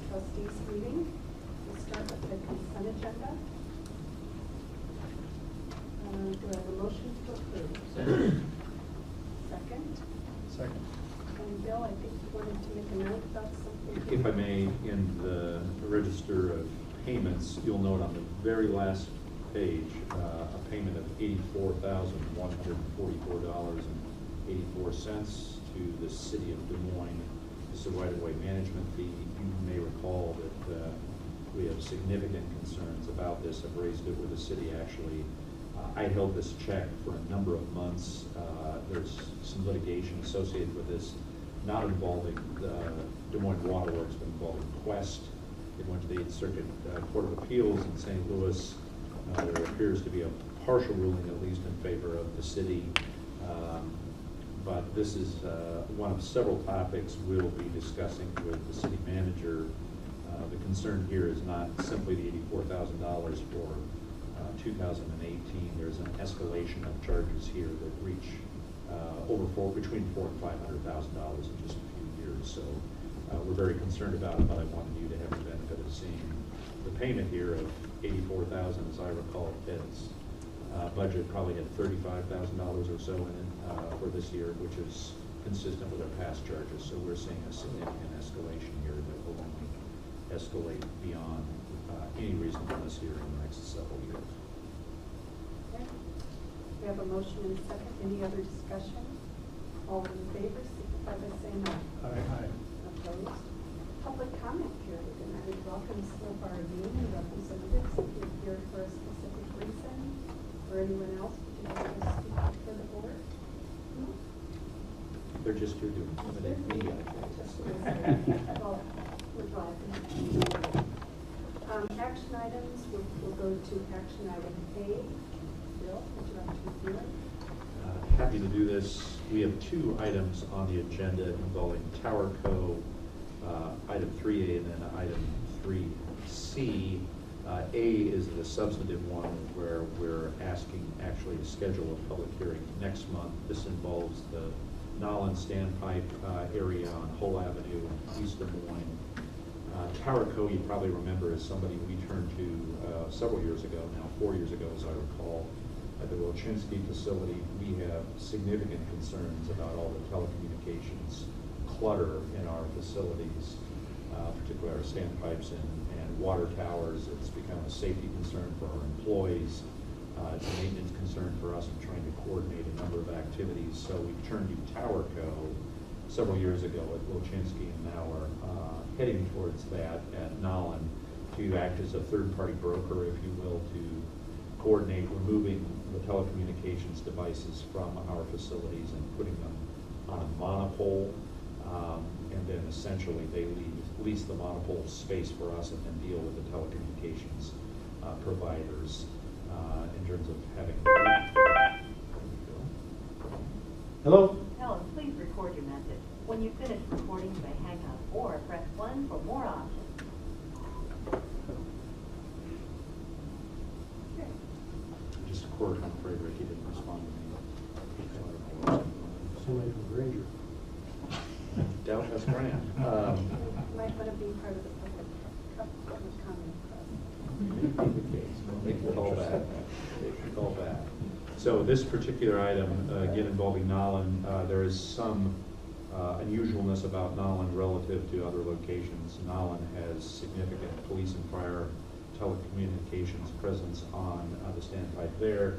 Trustees meeting. We'll start with the consent agenda. Do I have a motion to approve? Second? Second. And Bill, I think you wanted to make a note about something. If I may, in the register of payments, you'll note on the very last page, a payment of $84,144.84 to the city of Des Moines. It's a right-of-way management fee. You may recall that we have significant concerns about this. I've raised it with the city actually. I held this check for a number of months. There's some litigation associated with this, not involving the Des Moines Water Works, but involving Quest. It went to the 8th Circuit Court of Appeals in St. Louis. There appears to be a partial ruling, at least in favor of the city. But this is one of several topics we'll be discussing with the city manager. The concern here is not simply the $84,000 for 2018. There's an escalation of charges here that reach between $400,000 and $500,000 in just a few years. So we're very concerned about it, but I wanted you to have the benefit of seeing the payment here of $84,000, as I recall, Ed's budget probably had $35,000 or so in it for this year, which is consistent with our past charges. So we're seeing a significant escalation here that will only escalate beyond any reasonableness here in the next several years. Okay. We have a motion and a second. Any other discussion? All in favor, signify by saying aye. Aye. Opposed? Public comment period, and I would welcome some of our union representatives if you're here for a specific reason, or anyone else would you like to speak for the board? No? They're just here to intimidate me, I think. Well, we're glad to. Action items, we'll go to action item A. Bill, would you like to review it? Happy to do this. We have two items on the agenda involving Tower Co. Item 3A and then item 3C. A is the substantive one where we're asking actually to schedule a public hearing next month. This involves the Nolan standpipe area on Hull Avenue in East Des Moines. Tower Co., you probably remember, is somebody we turned to several years ago, now 4 years ago as I recall, at the Wilczynski facility. We have significant concerns about all the telecommunications clutter in our facilities, particularly our standpipes and water towers. It's become a safety concern for our employees. It's a maintenance concern for us in trying to coordinate a number of activities. So we turned to Tower Co. several years ago at Wilczynski, and now are heading towards that at Nolan to act as a third-party broker, if you will, to coordinate removing the telecommunications devices from our facilities and putting them on a monopole. And then essentially they lease the monopole space for us and then deal with the telecommunications providers in terms of having. Hello? Helen, please record your message. When you finish recording, you may hang up or press 1 for more options. Okay. Just a quarter, I'm afraid Ricky didn't respond to me. Somebody from Granger. Doubt that's Grant. Might want to be part of the public comment process. May be the case. They can call back. They can call back. So this particular item, again involving Nolan, there is some unusualness about Nolan relative to other locations. Nolan has significant police and fire telecommunications presence on the standpipe there.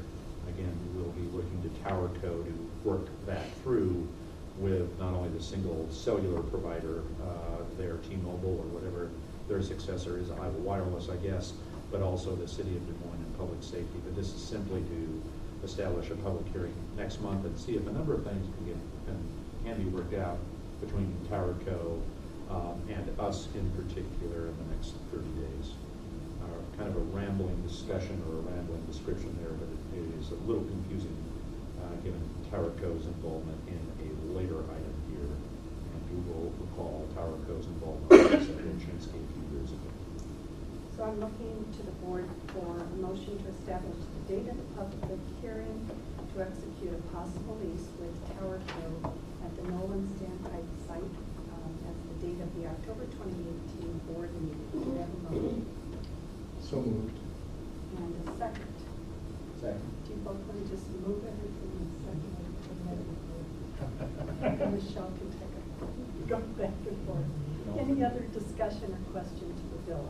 Again, we will be looking to Tower Co. to work that through. with not only the single cellular provider, their T-Mobile or whatever their successor is, Iowa Wireless, I guess, but also the city of Des Moines and public safety. But this is simply to establish a public hearing next month and see if a number of things can be worked out between TowerCo and us in particular in the next 30 days. Kind of a rambling discussion or a rambling description there, but it is a little confusing given TowerCo's involvement in a later item here. And you will recall TowerCo's involvement in Wilchinski a few years ago. So I'm looking to the board for a motion to establish the date of the public hearing to execute a possible lease with TowerCo at the Nolan Standpipe site as the date of the October 2018 board meeting. Do we have a motion? So moved. And a second. Second. Do you both want to just move everything and second it? And Michelle can take it, go back and forth. Any other discussion or question to the bill?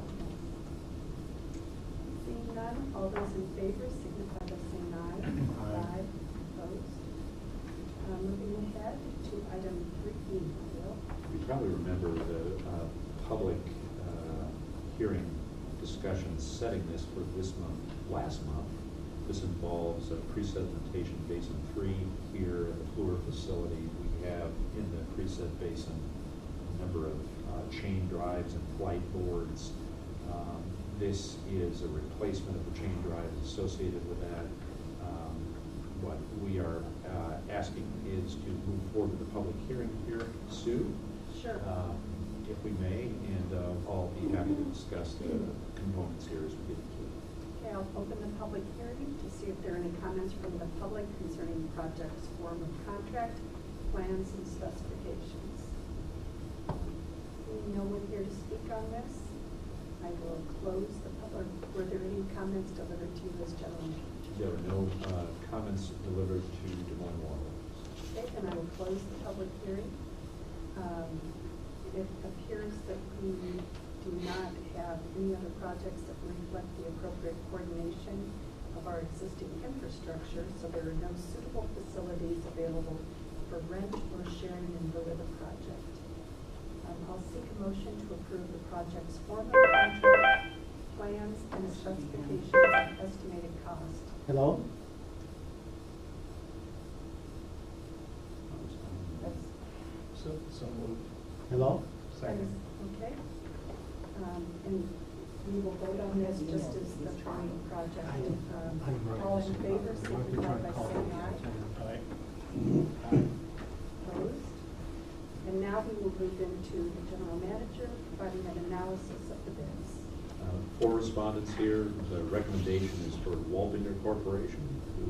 Seeing none, all those in favor signify by saying aye. Aye. Opposed? Moving ahead to item 3E, Bill. You probably remember the public hearing discussion setting this for this month, last month. This involves a pre-sedimentation basin 3 here at the Fluor facility. We have in the pre-sed basin a number of chain drives and flight boards. This is a replacement of the chain drives associated with that. What we are asking is to move forward with the public hearing here. Sue? Sure. If we may, and I'll be happy to discuss the components here as we get into it. Okay, I'll open the public hearing to see if there are any comments from the public concerning the project's form of contract, plans, and specifications. Seeing no one here to speak on this, I will close the public. Were there any comments delivered to you as general manager? There are no comments delivered to Des Moines Water. Okay, then I will close the public hearing. It appears that we do not have any other projects that reflect the appropriate coordination of our existing infrastructure, so there are no suitable facilities available for rent or sharing in lieu of the project. I'll seek a motion to approve the project's form of contract, plans, and specifications and estimated cost. Hello? That's So moved. Hello? Second. Okay. And we will vote on this just as the Triangle project. All in favor, signify by saying aye. Opposed? And now we will move into the general manager, providing an analysis of the bids. 4 respondents here. The recommendation is for Waldinger Corporation, who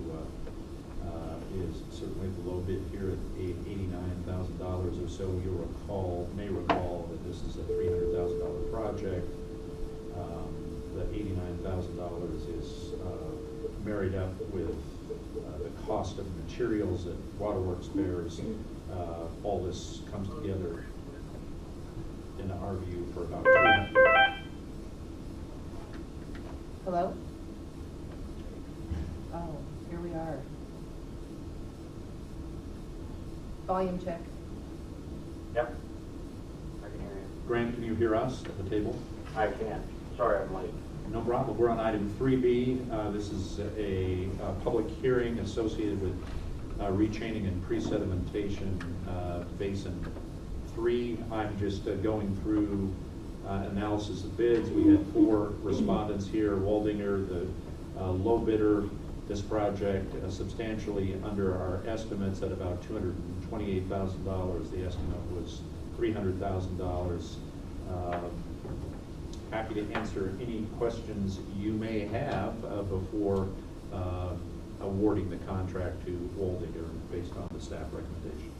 is certainly the low bid here at $89,000 or so. You may recall that this is a $300,000 project. The $89,000 is married up with the cost of materials that Waterworks bears. All this comes together, in our view, for about $200,000. Hello? Oh, here we are. Volume check. Yep. I can hear you. Graham, can you hear us at the table? I can. Sorry, I'm late. No problem. We're on item 3B. This is a public hearing associated with rechaining and pre-sedimentation basin 3. I'm just going through analysis of bids. We had 4 respondents here. Waldinger, the low bidder. This project substantially under our estimates at about $228,000. The estimate was $300,000. Happy to answer any questions you may have before awarding the contract to Waldinger based on the staff recommendation.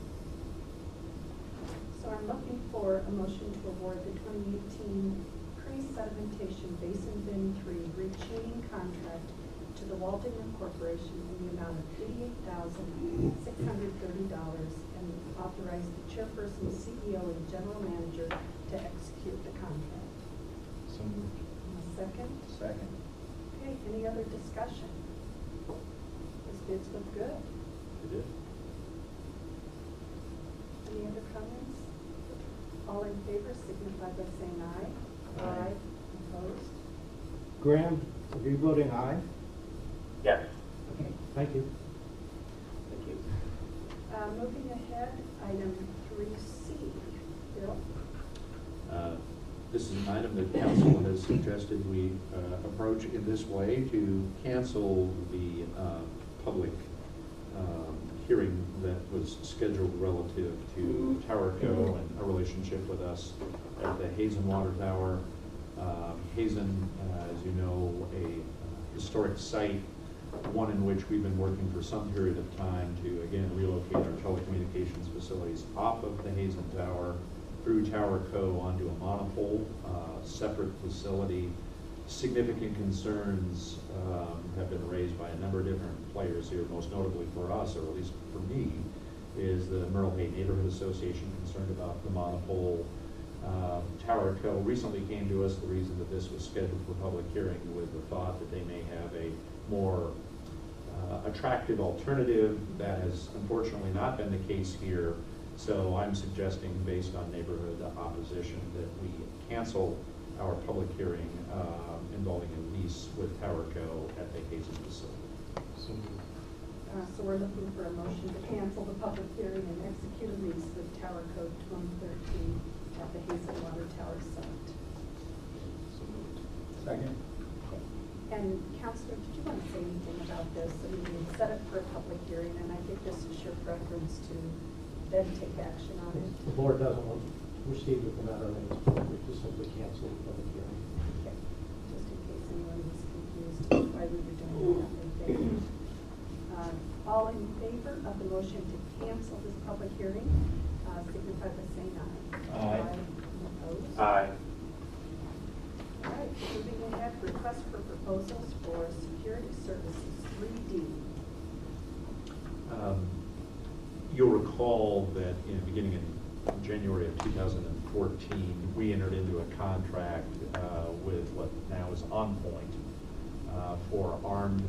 So I'm looking for a motion to award the 2018 pre-sedimentation basin bin 3 retaining contract to the Waldinger Corporation in the amount of $88,630 and authorize the chairperson, CEO, and general manager to execute the contract. So moved. And a second? Second. Okay, any other discussion? Those bids look good. They did. Any other comments? All in favor signify by saying aye. Aye. Opposed? Graham, are you voting aye? Yes. Okay, thank you. Thank you. Moving ahead, item 3C. Bill? This is an item that council has suggested we approach in this way to cancel the public hearing that was scheduled relative to Tower Co. and a relationship with us at the Hazen Water Tower. Hazen, as you know, a historic site, one in which we've been working for some period of time to, again, relocate our telecommunications facilities off of the Hazen Tower through Tower Co. onto a monopole, separate facility. Significant concerns have been raised by a number of different players here, most notably for us, or at least for me, is the Merle Hay Neighborhood Association concerned about the monopole. Tower Co. recently came to us, the reason that this was scheduled for public hearing, with the thought that they may have a more attractive alternative. That has unfortunately not been the case here. So I'm suggesting, based on neighborhood opposition, that we cancel our public hearing involving a lease with Tower Co. at the Hazen facility. So we're looking for a motion to cancel the public hearing and execute a lease with Tower Co. 2013 at the Hazen Water Tower site. Second. And Counselor, did you want to say anything about this? I mean, we set it for a public hearing, and I think this is your preference to then take action on it. The board doesn't want to proceed with the matter, and it's appropriate to simply cancel the public hearing. Okay. Just in case anyone was confused why we were doing that. Thank you. All in favor of the motion to cancel this public hearing, signify by saying aye. Aye. Opposed? Aye. All right, moving ahead, request for proposals for security services, 3D. You'll recall that beginning in January of 2014, we entered into a contract with what now is On Point for armed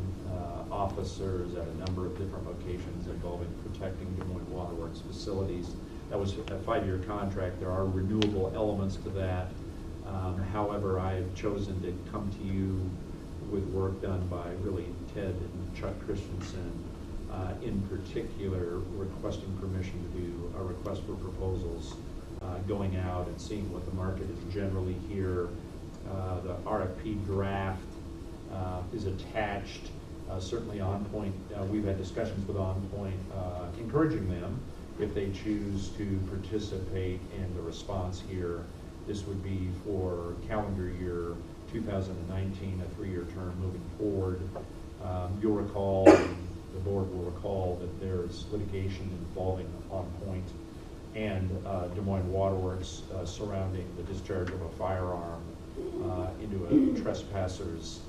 officers at a number of different locations involving protecting Des Moines Waterworks facilities. That was a 5-year contract. There are renewable elements to that. However, I've chosen to come to you with work done by really Ted and Chuck Christensen, in particular requesting permission to do a request for proposals, going out and seeing what the market is generally here. The RFP draft is attached. Certainly On Point, we've had discussions with On Point, encouraging them, if they choose to participate in the response here. This would be for calendar year 2019, a 3-year term moving forward. You'll recall, the board will recall, that there's litigation involving On Point and Des Moines Waterworks surrounding the discharge of a firearm into a trespasser's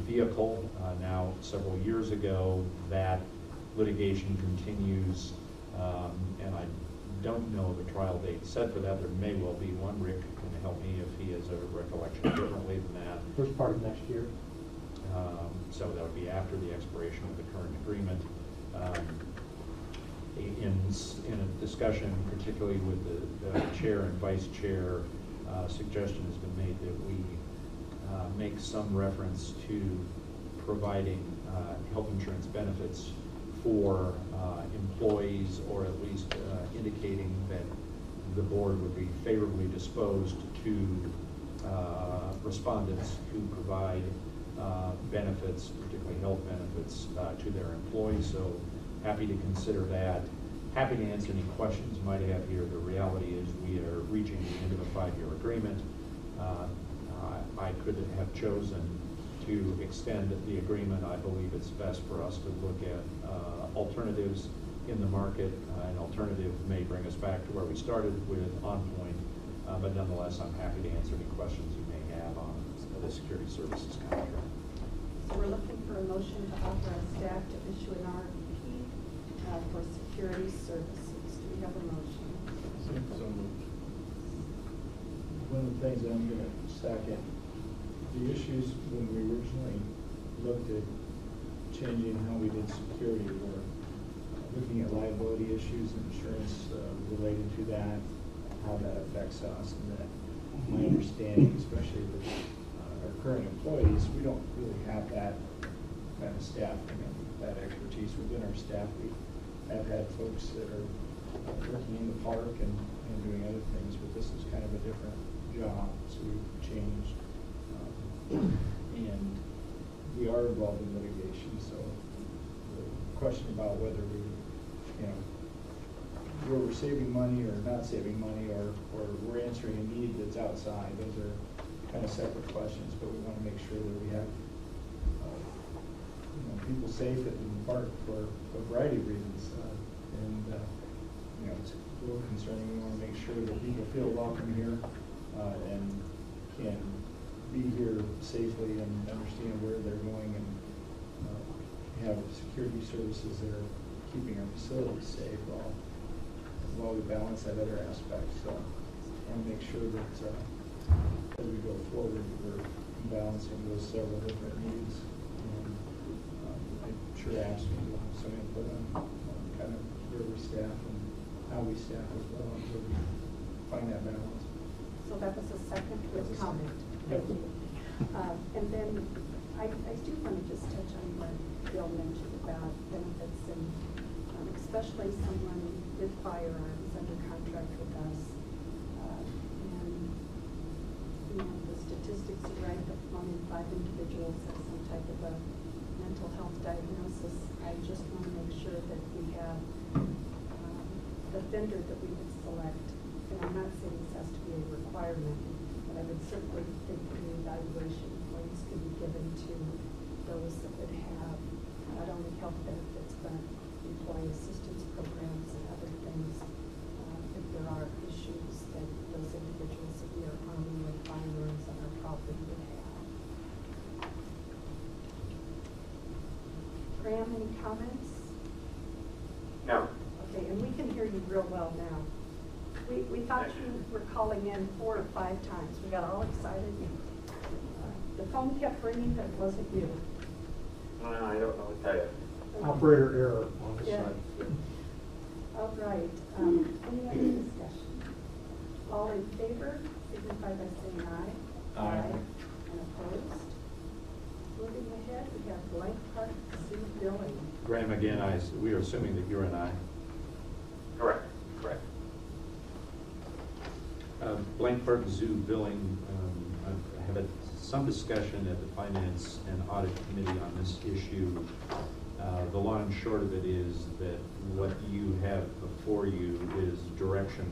vehicle. Now, several years ago, that litigation continues, and I don't know the trial date set for that. There may well be one. Rick can help me if he has a recollection differently than that. First part of next year. So that would be after the expiration of the current agreement. In a discussion, particularly with the chair and vice chair, suggestion has been made that we make some reference to providing health insurance benefits for employees, or at least indicating that the board would be favorably disposed to respondents who provide benefits, particularly health benefits, to their employees. So happy to consider that. Happy to answer any questions you might have here. The reality is we are reaching the end of a 5-year agreement. I could have chosen to extend the agreement. I believe it's best for us to look at alternatives in the market. An alternative may bring us back to where we started with On Point, but nonetheless, I'm happy to answer any questions you may have on the security services contract. So we're looking for a motion to authorize staff to issue an RFP for security services. Do we have a motion? So moved. One of the things that I'm going to second, the issues when we originally looked at changing how we did security were looking at liability issues, insurance related to that, how that affects us, and that my understanding, especially with our current employees, we don't really have that kind of staff, that expertise within our staff. We have had folks that are working in the park and doing other things, but this is kind of a different job, so we've changed. And we are involved in litigation, so the question about whether we, where we're saving money or not saving money, or we're answering a need that's outside, those are kind of separate questions, but we want to make sure that we have people safe in the park for a variety of reasons. It's a little concerning. We want to make sure that people feel welcome here and can be here safely and understand where they're going, and have security services that are keeping our facilities safe while we balance that other aspect. So I want to make sure that as we go forward, we're balancing those several different needs. And I'm sure Ashley will have some input on kind of where we staff and how we staff as well, and where we find that balance. So that was a second with comment. Yep. Thank you. And then I do want to just touch on what Bill mentioned about benefits, and especially someone with firearms under contract with us. And the statistics are right that 1 in 5 individuals has some type of a mental health diagnosis. I just want to make sure that we have the vendor that we would select, and I'm not saying this has to be a requirement, but I would certainly think the evaluation points could be given to those that would have not only health benefits, but employee assistance programs and other things, if there are issues that those individuals that we are arming with firearms on our property would have. Graham, any comments? No. Okay, and we can hear you real well now. We thought you were calling in 4 or 5 times. We got all excited. The phone kept ringing, but it wasn't you. No, I don't know what that is. Operator error on the Yeah. side. All right. Any other discussion? All in favor, signify by saying aye. Aye. And opposed? Moving ahead, we have blank park zoo billing. Graham, again, we are assuming that you're an aye. Correct. Correct. Blank Park Zoo billing, I've had some discussion at the Finance and Audit Committee on this issue. The long and short of it is that what you have before you is direction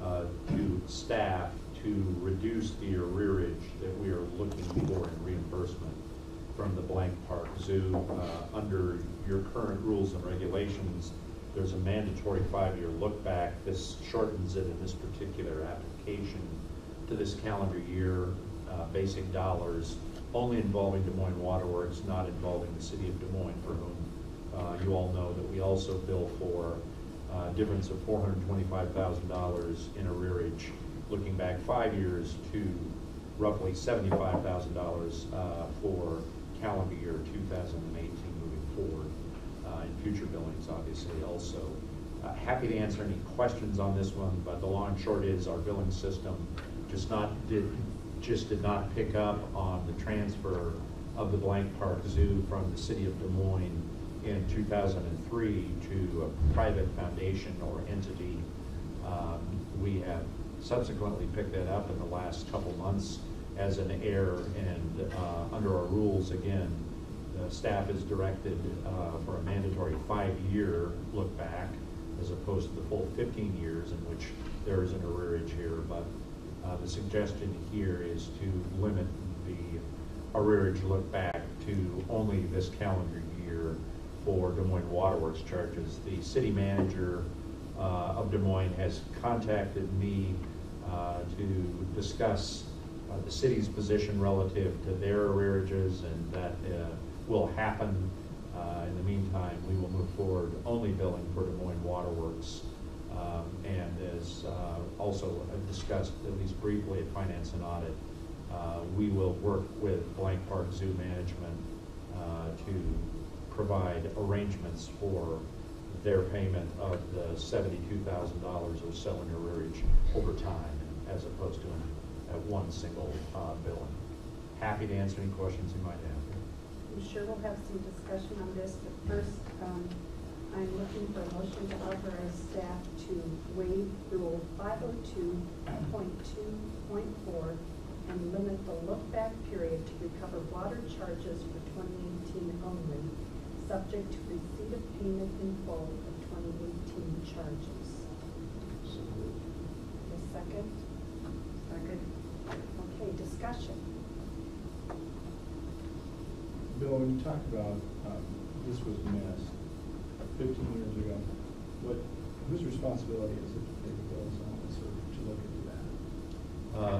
to staff to reduce the arrearage that we are looking for in reimbursement from the Blank Park Zoo. Under your current rules and regulations, there's a mandatory 5-year look back. This shortens it in this particular application to this calendar year, basic dollars, only involving Des Moines Waterworks, not involving the city of Des Moines, for whom you all know that we also bill for a difference of $425,000 in arrearage, looking back 5 years to roughly $75,000 for calendar year 2018 moving forward. In future billings, obviously, also. Happy to answer any questions on this one, but the long and short is our billing system just did not pick up on the transfer of the Blank Park Zoo from the city of Des Moines in 2003 to a private foundation or entity. We have subsequently picked that up in the last couple months as an error, and under our rules, again, the staff is directed for a mandatory 5-year look back as opposed to the full 15 years in which there is an arrearage here. But the suggestion here is to limit the arrearage look back to only this calendar year for Des Moines Waterworks charges. The city manager of Des Moines has contacted me to discuss the city's position relative to their arrearages, and that will happen. In the meantime, we will move forward only billing for Des Moines Waterworks, and as also discussed at least briefly at Finance and Audit, we will work with Blank Park Zoo management to provide arrangements for their payment of the $72,000 or so in arrearage over time, as opposed to one single billing. Happy to answer any questions you might have. I'm sure we'll have some discussion on this, but first, I'm looking for a motion to authorize staff to waive Rule 502.2.4 and limit the look-back period to recover water charges for 2018 only, subject to receipt of payment in full of 2018 charges. So moved. A second? Second. Okay, discussion. Bill, when you talk about, this was missed 15 years ago, whose responsibility is it to pay the bills on this or to look into that?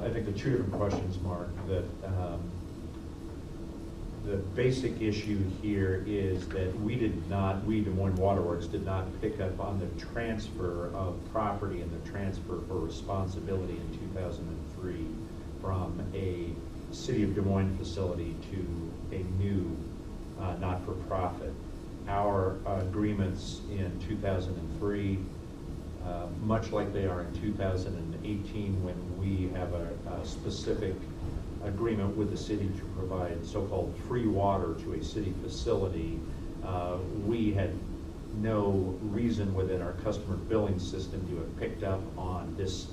I think the two different questions, Mark. That the basic issue here is that we, Des Moines Waterworks, did not pick up on the transfer of property and the transfer for responsibility in 2003 from a City of Des Moines facility to a new not-for-profit. Our agreements in 2003, much like they are in 2018, when we have a specific agreement with the city to provide so-called free water to a city facility, we had no reason within our customer billing system to have picked up on this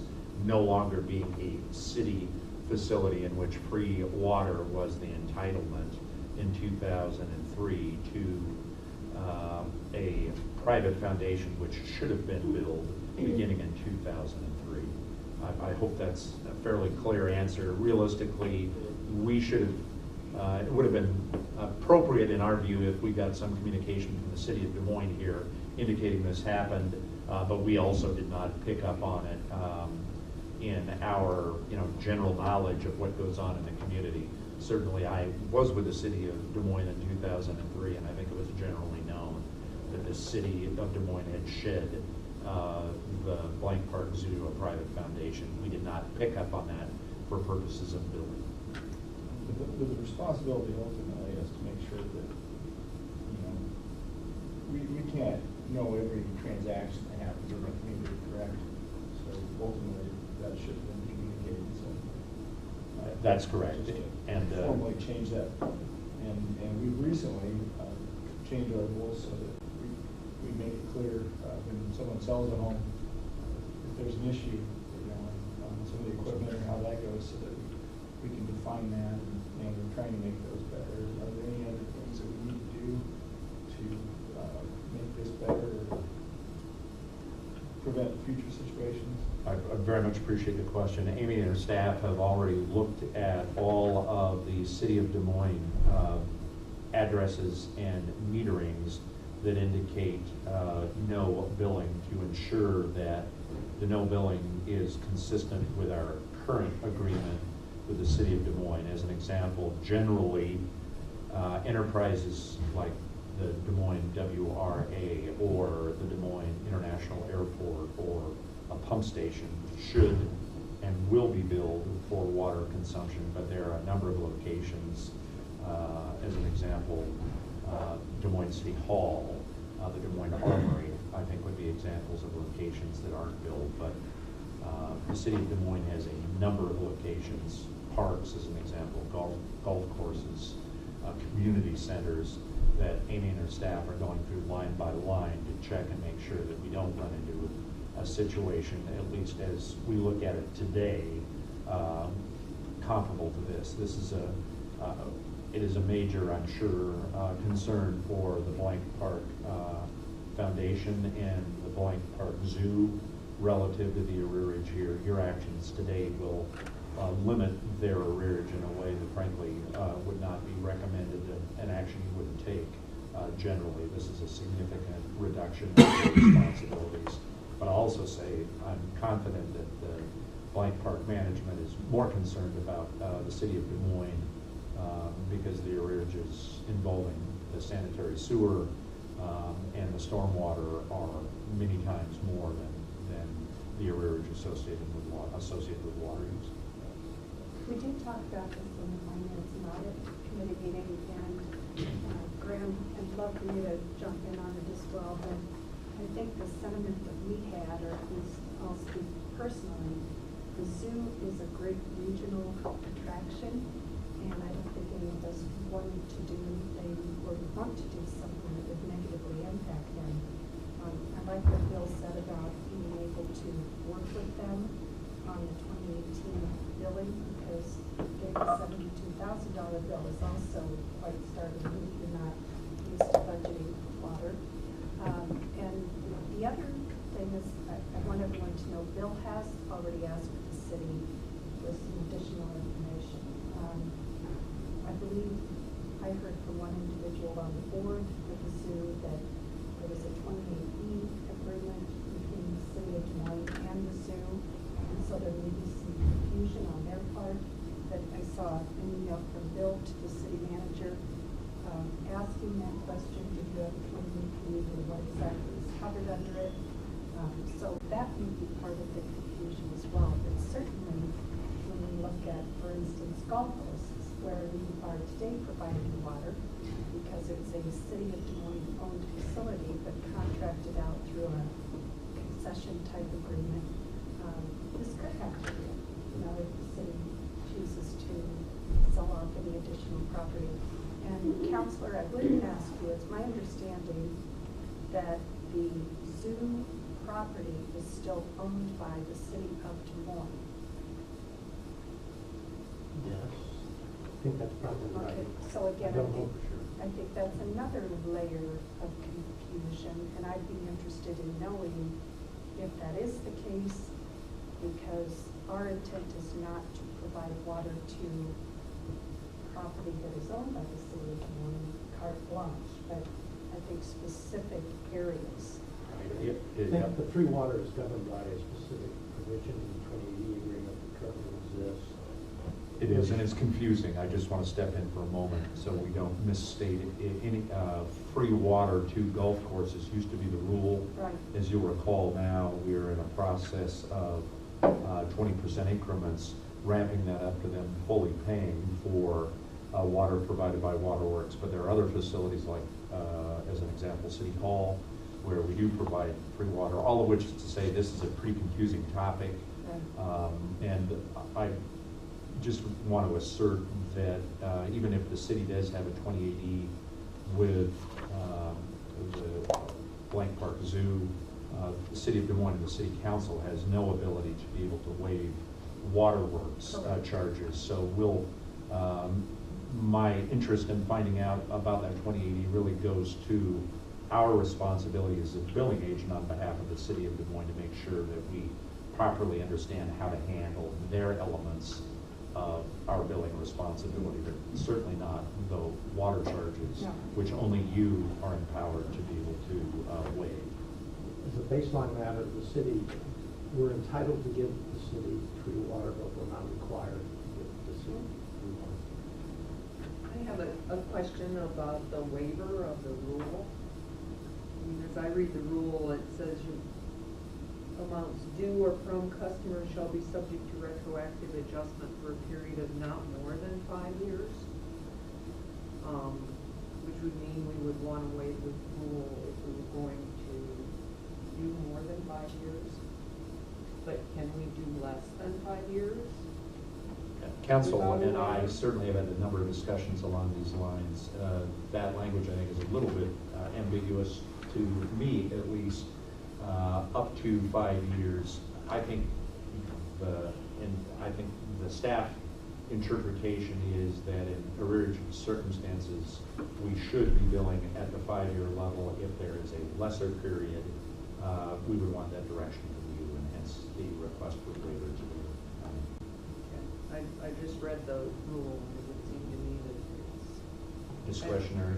no longer being a city facility in which free water was the entitlement in 2003 to a private foundation which should have been billed beginning in 2003. I hope that's a fairly clear answer. Realistically, we should have, it would have been appropriate in our view if we got some communication from the City of Des Moines here indicating this happened, but we also did not pick up on it in our general knowledge of what goes on in the community. Certainly I was with the City of Des Moines in 2003, and I think it was generally known that the City of Des Moines had shed the Blank Park Zoo to a private foundation. We did not pick up on that for purposes of billing. But the responsibility ultimately is to make sure that, we can't know every transaction that happens in the community, correct? So ultimately, that should have been communicated, so. That's correct. Just to And formally change that, and we've recently changed our rules so that we make it clear when someone sells a home, if there's an issue, on some of the equipment or how that goes, so that we can define that, and we're trying to make those better. Are there any other things that we need to do to make this better or prevent future situations? I very much appreciate the question. Amy and her staff have already looked at all of the City of Des Moines addresses and meterings that indicate no billing to ensure that the no billing is consistent with our current agreement with the City of Des Moines. As an example, generally enterprises like the Des Moines WRA or the Des Moines International Airport or a pump station should and will be billed for water consumption, but there are a number of locations, as an example, Des Moines City Hall, the Des Moines Armory, I think would be examples of locations that aren't billed, but the City of Des Moines has a number of locations, parks as an example, golf courses, community centers, that Amy and her staff are going through line by line to check and make sure that we don't run into a situation, at least as we look at it today, comparable to this. This is it is a major, I'm sure, concern for the Blank Park Foundation and the Blank Park Zoo relative to the arrearage here. Your actions today will limit their arrearage in a way that frankly would not be recommended, an action you wouldn't take generally. This is a significant reduction in their responsibilities. But I'll also say I'm confident that the Blank Park management is more concerned about the City of Des Moines because the arrearages involving the sanitary sewer and the stormwater are many times more than the arrearage associated with water use. We did talk about this in the Finance and Audit Committee meeting, and Graham, I'd love for you to jump in on it as well, but I think the sentiment that we had, or at least I'll speak personally, the zoo is a great regional attraction, and I don't think any of us wanted to do anything or want to do something that would negatively impact them. I like what Bill said about being able to work with them on the 2018 billing, because getting a $72,000 bill is also quite startling if you're not used to budgeting for water. And the other thing is, I want everyone to know, Bill has already asked the city for some additional information. I believe I heard from one individual on the board with the zoo that there was a 28E agreement between the city of Des Moines and the zoo, and so there may be some confusion on their part. But I saw an email from Bill to the city manager asking that question: did you have a 28E and what exactly is covered under it? So that may be part of the confusion as well. But certainly, when we look at, for instance, golf courses, where we are today providing the water, because it's a city of Des Moines owned facility, but contracted out through a concession type agreement, this could happen. You know, if the city chooses to sell off any additional property. And Counselor, I would ask you, it's my understanding that the zoo property is still owned by the city of Des Moines. Yes, I think that's probably right. Okay, so again, I don't know for sure. I think that's another layer of confusion, and I'd be interested in knowing if that is the case, because our intent is not to provide water to property that is owned by the city of Des Moines, carte blanche, but I think specific areas. I think the free water is governed by a specific provision in the 2080 agreement that governs this. It is, and it's confusing. I just want to step in for a moment so we don't misstate it. Any free water to golf courses used to be the rule. Right. As you'll recall, now we're in a process of 20% increments, ramping that up to them fully paying for water provided by Waterworks. But there are other facilities like, as an example, City Hall, where we do provide free water, all of which is to say this is a pretty confusing topic. Right. And I just want to assert that even if the city does have a 2080 with the Blank Park Zoo, the city of Des Moines and the city council has no ability to be able to waive Waterworks charges. So we'll, my interest in finding out about that 2080 really goes to our responsibility as a billing agent on behalf of the city of Des Moines to make sure that we properly understand how to handle their elements of our billing responsibility, but certainly not the water charges, No. which only you are empowered to be able to waive. As a baseline matter, the city, we're entitled to give the city free water, but we're not required to give the city free water. I have a question about the waiver of the rule. I mean, as I read the rule, it says amounts due or from customers shall be subject to retroactive adjustment for a period of not more than 5 years, which would mean we would want to waive the rule if we were going to do more than 5 years. But can we do less than 5 years? Council and I certainly have had a number of discussions along these lines. That language, I think, is a little bit ambiguous to me, at least. Up to 5 years. I think the staff interpretation is that in arrearage circumstances, we should be billing at the 5-year level. If there is a lesser period, we would want that direction from you, and hence the request for waivers. I just read the rule, and it would seem to me that it's Discretionary.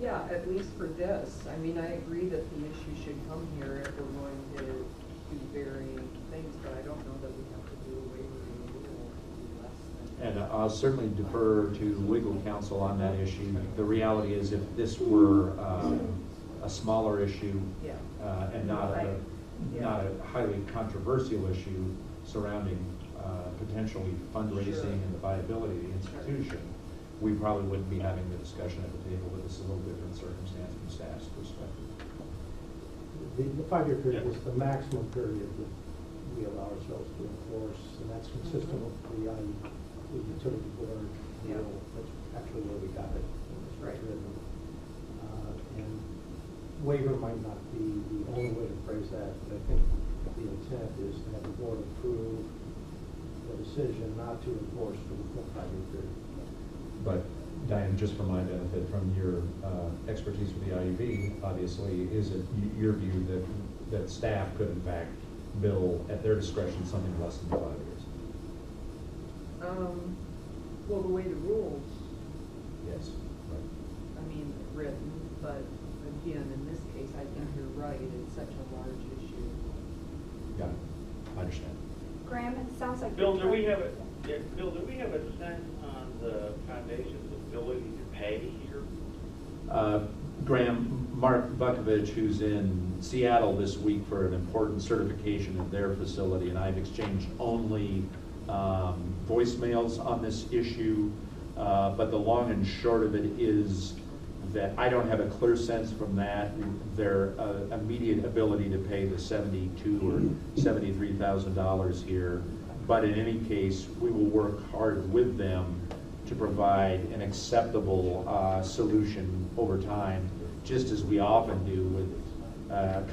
yeah, at least for this. I mean, I agree that the issue should come here if we're going to do varying things, but I don't know that we have to do a waiver in the rule less than. And I'll certainly defer to legal counsel on that issue. The reality is, if this were a smaller issue Yeah. And not a highly controversial issue surrounding potentially fundraising Sure. and the viability of the institution, we probably wouldn't be having the discussion at the table, but this is a little different circumstance from staff's perspective. The 5-year period is the maximum period that we allow ourselves to enforce, and that's consistent with the utility board deal. That's actually where we got it. When it was Right. written. And waiver might not be the only way to phrase that, but I think the intent is to have the board approve the decision not to enforce for the full 5-year period. But Diane, just for my benefit, from your expertise with the IUB, obviously, is it your view that staff could in fact bill at their discretion something less than 5 years? Well, the way the rules, Yes. Right. I mean, written, but again, in this case, I think you're right, it's such a large issue. Got it. I understand. Graham, it sounds like. Bill, you're do we trying- have Bill, do we have a sense on the foundation's ability to pay here? Graham, Mark Bukovich, who's in Seattle this week for an important certification of their facility, and I've exchanged only voicemails on this issue, but the long and short of it is that I don't have a clear sense from that their immediate ability to pay the $72,000 or $73,000 here. But in any case, we will work hard with them to provide an acceptable solution over time, just as we often do with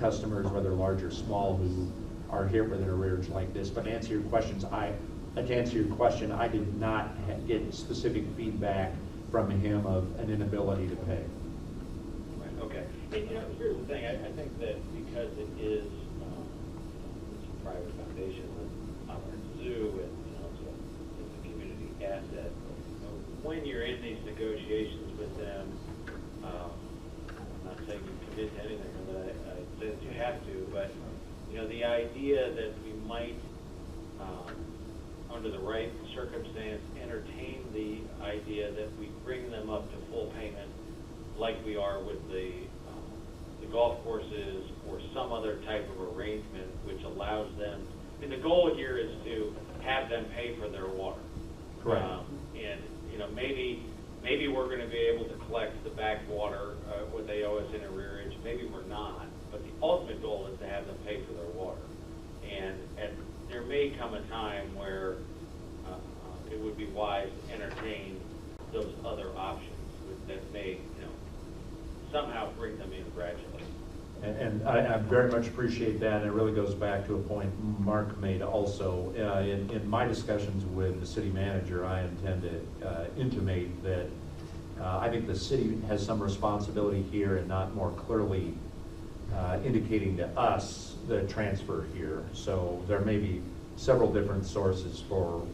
customers, whether large or small, who are hit with an arrearage like this. But to answer your questions, I did not get specific feedback from him of an inability to pay. Right, okay. And, here's the thing, I think that because it is it's a private foundation with operates a zoo and, it's a community asset, when you're in these negotiations with them, I'm not saying you commit to anything, or that I say that you have to, but, the idea that we might, under the right circumstance, entertain the idea that we bring them up to full payment like we are with the golf courses or some other type of arrangement which allows them, the goal here is to have them pay for their water. Correct. And, maybe we're going to be able to collect the backwater, what they owe us in arrearage, maybe we're not, but the ultimate goal is to have them pay for their water. And there may come a time where it would be wise to entertain those other options that may, somehow bring them in gradually. And I very much appreciate that, and it really goes back to a point Mark made also. In my discussions with the city manager, I intend to intimate that I think the city has some responsibility here in not more clearly indicating to us the transfer here. So there may be several different sources for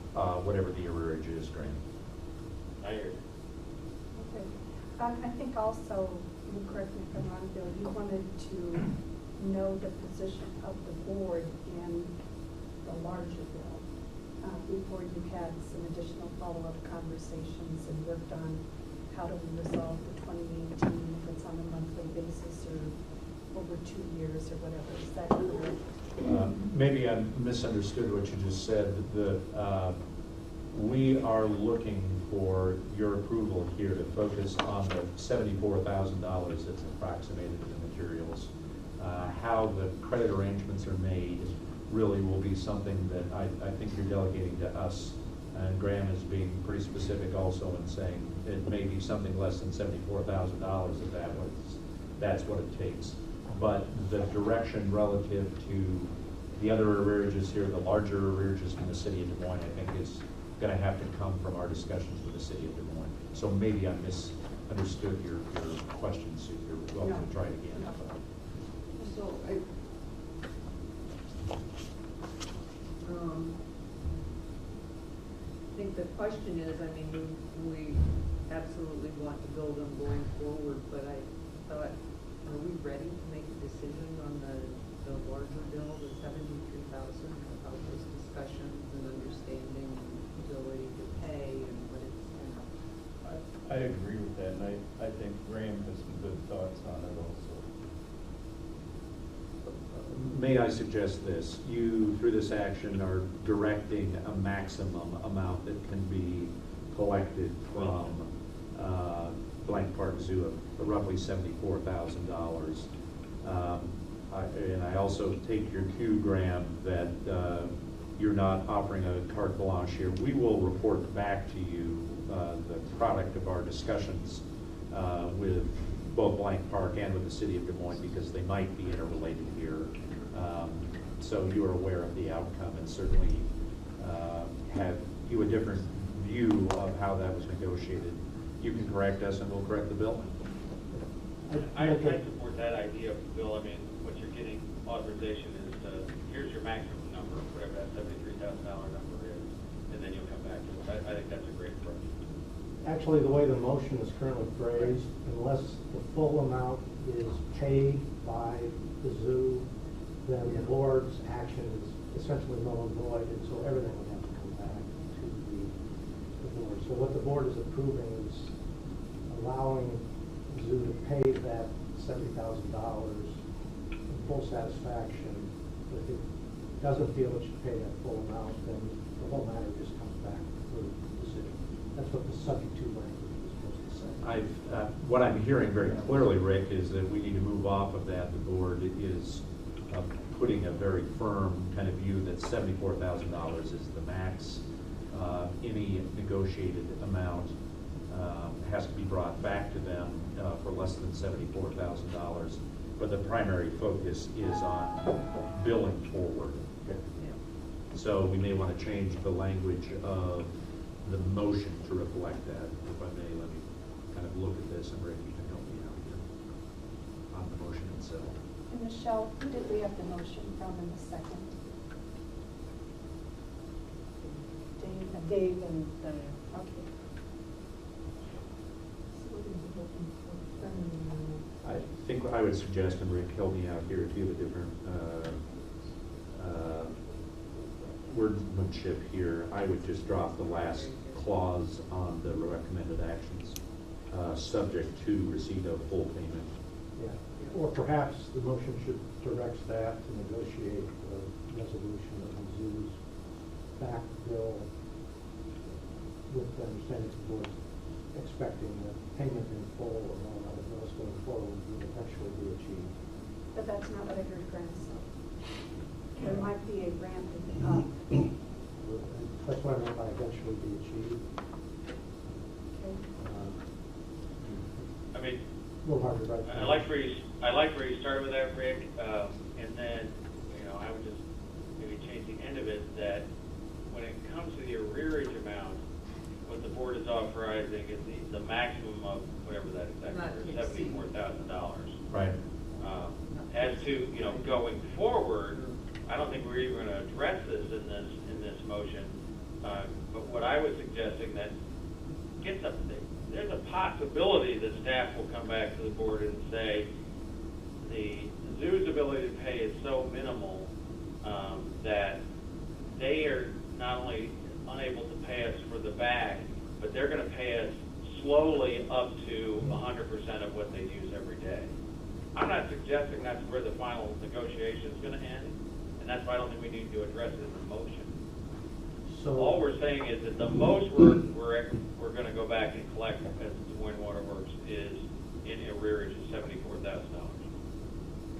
whatever the arrearage is, Graham. I hear you. Okay. I think also, you correct me if I'm wrong, Bill, you wanted to know the position of the board in the larger bill before you had some additional follow-up conversations and worked on how do we resolve the 2018, if it's on a monthly basis or over 2 years or whatever. Is that correct? Maybe I misunderstood what you just said. We are looking for your approval here to focus on the $74,000 that's approximated to the materials. How the credit arrangements are made really will be something that I think you're delegating to us. And Graham is being pretty specific also in saying it may be something less than $74,000 if that's what it takes. But the direction relative to the other arrearages here, the larger arrearages from the city of Des Moines, I think is going to have to come from our discussions with the city of Des Moines. So maybe I misunderstood your question, Sue. You're welcome to try it again. So I think the question is, we absolutely want to build them going forward, but I thought, are we ready to make a decision on the larger bill, the $73,000, about those discussions and understanding ability to pay and what it's, I agree with that, and I think Graham has some good thoughts on it also. May I suggest this? You, through this action, are directing a maximum amount that can be collected from Blank Park Zoo of roughly $74,000. And I also take your cue, Graham, that you're not offering a carte blanche here. We will report back to you the product of our discussions with both Blank Park and with the city of Des Moines, because they might be interrelated here. So you are aware of the outcome, and certainly have you a different view of how that was negotiated. You can correct us and we'll correct the bill. I support that idea, Bill. I mean, what you're getting authorization is, here's your maximum number, whatever that $73,000 number is, and then you'll come back to us. I think that's a great approach. Actually, the way the motion is currently phrased, unless the full amount is paid by the zoo, then the board's action is essentially null and void, and so everything would have to come back to the board. So what the board is approving is allowing the zoo to pay that $70,000 in full satisfaction. If it doesn't feel it should pay that full amount, then the whole matter just comes back for decision. That's what the subject to language is supposed to say. What I'm hearing very clearly, Rick, is that we need to move off of that. The board is putting a very firm kind of view that $74,000 is the max. Any negotiated amount has to be brought back to them for less than $74,000. But the primary focus is on billing forward. Okay. So we may want to change the language of the motion to reflect that. If I may, let me kind of look at this, and Rick, you can help me out here on the motion itself. And Michelle, who did we have the motion from in the second? Dave and Diane. Okay. So what are you looking for? I think I would suggest, and Rick, help me out here, if you have a different wordmanship here, I would just drop the last clause on the recommended actions, subject to receipt of full payment. Yeah. Or perhaps the motion should direct staff to negotiate a resolution of the zoo's back bill with the understanding the board expecting that payment in full or all other bills going forward would eventually be achieved. But that's not what I heard Grant say. There might be a ramping up. That's what I meant by eventually be achieved. Okay. I mean, A little hard to write. I like where you started with that, Rick, and then, I would just maybe change the end of it, that when it comes to the arrearage amount, what the board is authorizing is the maximum of whatever that exactly is, $74,000. Right. As to, going forward, I don't think we're even going to address this in this motion, but what I was suggesting that there's a possibility that staff will come back to the board and say the zoo's ability to pay is so minimal that they are not only unable to pay us for the back, but they're going to pay us slowly up to 100% of what they use every day. I'm not suggesting that's where the final negotiation is going to end, and that's why I don't think we need to address it in the motion. So All we're saying is that the most we're going to go back and collect as Des Moines Water Works is in arrearage of $74,000.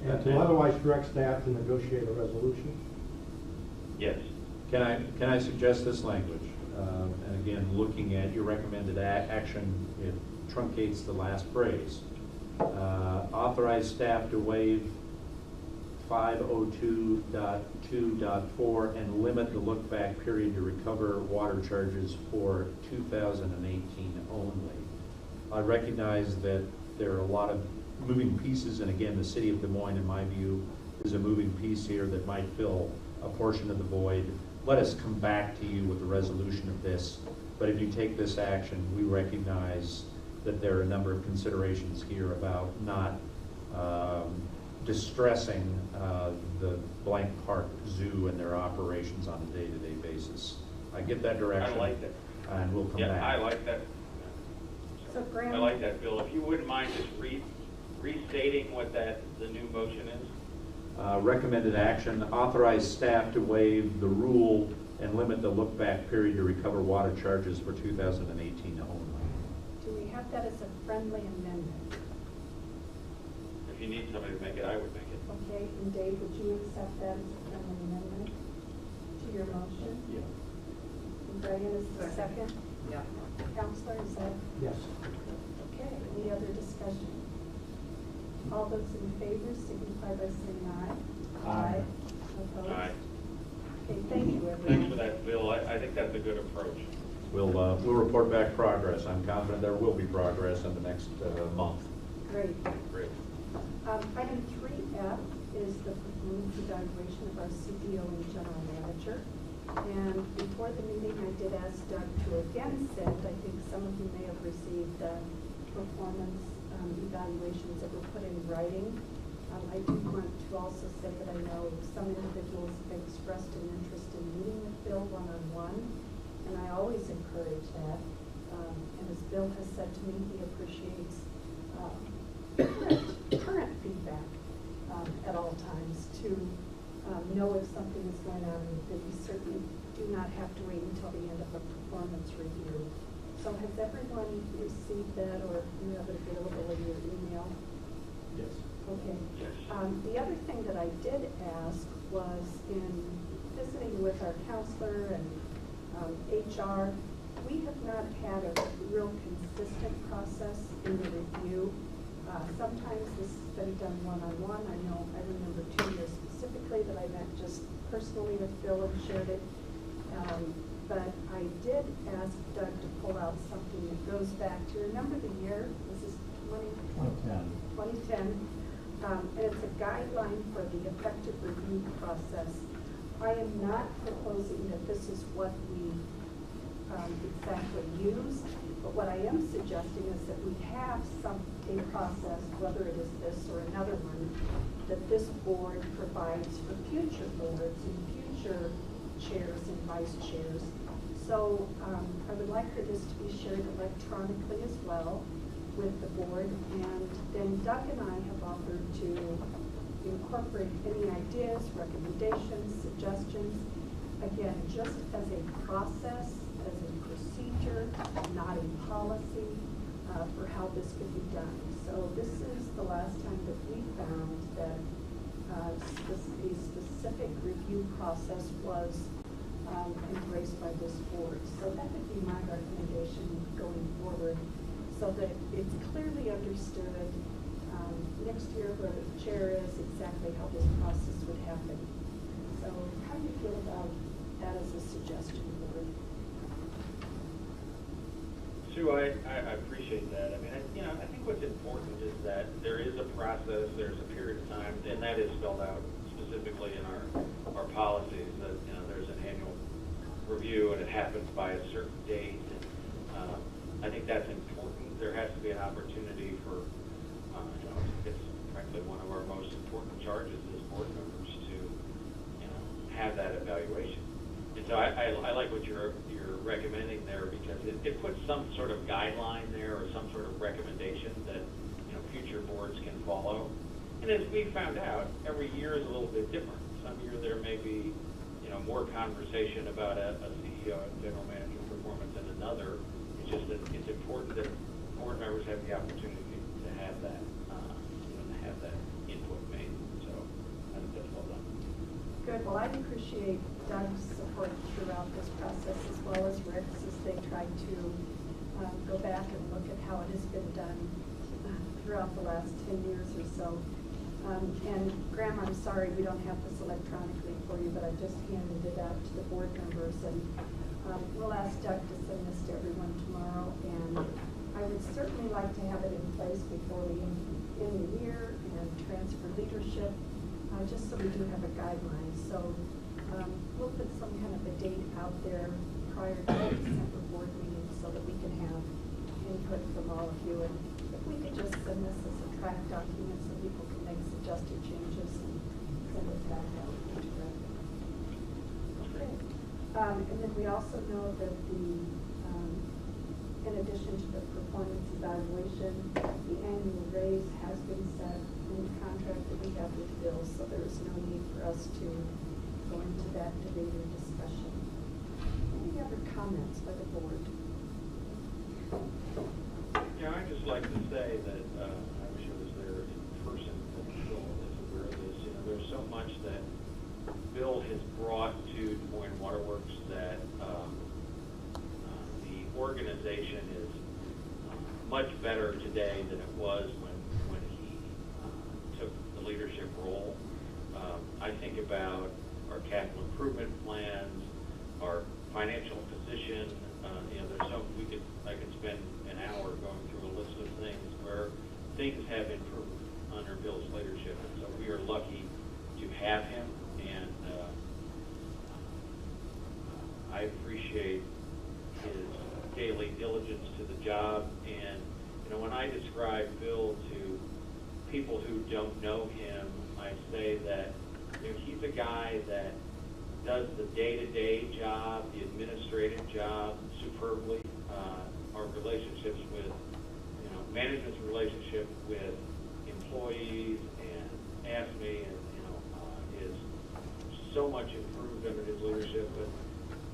and to otherwise direct staff to negotiate a resolution. Yes. Can I suggest this language? And again, looking at your recommended action, it truncates the last phrase. Authorize staff to waive 502.2.4 and limit the look-back period to recover water charges for 2018 only. I recognize that there are a lot of moving pieces, and again, the city of Des Moines, in my view, is a moving piece here that might fill a portion of the void. Let us come back to you with a resolution of this, but if you take this action, we recognize that there are a number of considerations here about not distressing the Blank Park Zoo and their operations on a day-to-day basis. I get that direction. I like that. And we'll come Yeah, back. I like that. So Graham. I like that, Bill. If you wouldn't mind just restating what the new motion is. Recommended action, authorize staff to waive the rule and limit the look-back period to recover water charges for 2018 only. Do we have that as a friendly amendment? If you need somebody to make it, I would make it. Okay, and Dave, would you accept that as a friendly amendment to your motion? Yeah. And Brian is the second? Yeah. Counselor, is that? Yes. Okay, any other discussion? All those in favor signify by saying aye. Aye. Opposed? Aye. Okay, thank you, everyone. Thanks for that, Bill. I think that's a good approach. We'll report back progress. I'm confident there will be progress in the next month. Great. Great. Item 3F is the performance evaluation of our CDO and general manager. And before the meeting, I did ask Doug to again send, I think some of you may have received performance evaluations that were put in writing. I do want to also say that I know some individuals have expressed an interest in meeting with Bill one-on-one, and I always encourage that. And as Bill has said to me, he appreciates current feedback at all times to know if something is going on, that we certainly do not have to wait until the end of a performance review. So has everyone received that, or you have it available in your email? Yes. Okay. The other thing that I did ask was in visiting with our counselor and HR, we have not had a real consistent process in the review. Sometimes this has been done one-on-one. I know I remember 2 years specifically that I met just personally with Bill and shared it. But I did ask Doug to pull out something that goes back to, remember the year? This is 2010. And it's a guideline for the effective review process. I am not proposing that this is what we exactly use, but what I am suggesting is that we have a process, whether it is this or another one, that this board provides for future boards and future chairs and vice chairs. So I would like for this to be shared electronically as well with the board, and then Doug and I have offered to incorporate any ideas, recommendations, suggestions, again, just as a process, as a procedure, not a policy, for how this could be done. So this is the last time that we found that a specific review process was embraced by this board. So that would be my recommendation going forward, so that it's clearly understood next year where the chair is, exactly how this process would happen. So how do you feel about that as a suggestion, board? Sue, I appreciate that. I mean, I think what's important is that there is a process, there's a period of time, and that is spelled out specifically in our policies, that, there's an annual review and it happens by a certain date. And I think that's important. There has to be an opportunity for, it's frankly one of our most important charges as board members to, have that evaluation. And so I like what you're recommending there, because it puts some sort of guideline there or some sort of recommendation that future boards can follow. And as we found out, every year is a little bit different. Some year there may be more conversation about a CEO and general manager performance than another. It's just that it's important that board members have the opportunity to have that input made. So I think that's well done. Good. Well, I appreciate Doug's support throughout this process, as well as Rick's, as they tried to go back and look at how it has been done throughout the last 10 years or so. And Graham, I'm sorry we don't have this electronically for you, but I just handed it out to the board members, and we'll ask Doug to send this to everyone tomorrow. And I would certainly like to have it in place before we end the year and transfer leadership, just so we do have a guideline. So we'll put some kind of a date out there prior to the December board meeting so that we can have input from all of you. And if we could just send this as a track document so people can make suggested changes and send it back out. Okay. And then we also know that in addition to the performance evaluation, the annual raise has been set in the contract that we have with Bill, so there is no need for us to go into that debate or discussion. Any other comments by the board? I'd just like to say that I wish I was there in person, but Bill is aware of this. organization is much better today than it was when he took the leadership role. I think about our capital improvement plans, our financial position. There's I could spend an hour going through a list of things where things have improved under Bill's leadership, and so we are lucky to have him. And I appreciate his daily diligence to the job. And when I describe Bill to people who don't know him, I say that he's a guy that does the day-to-day job, the administrative job superbly. Our relationships with, management's relationship with employees and AFSCME is so much improved under his leadership. But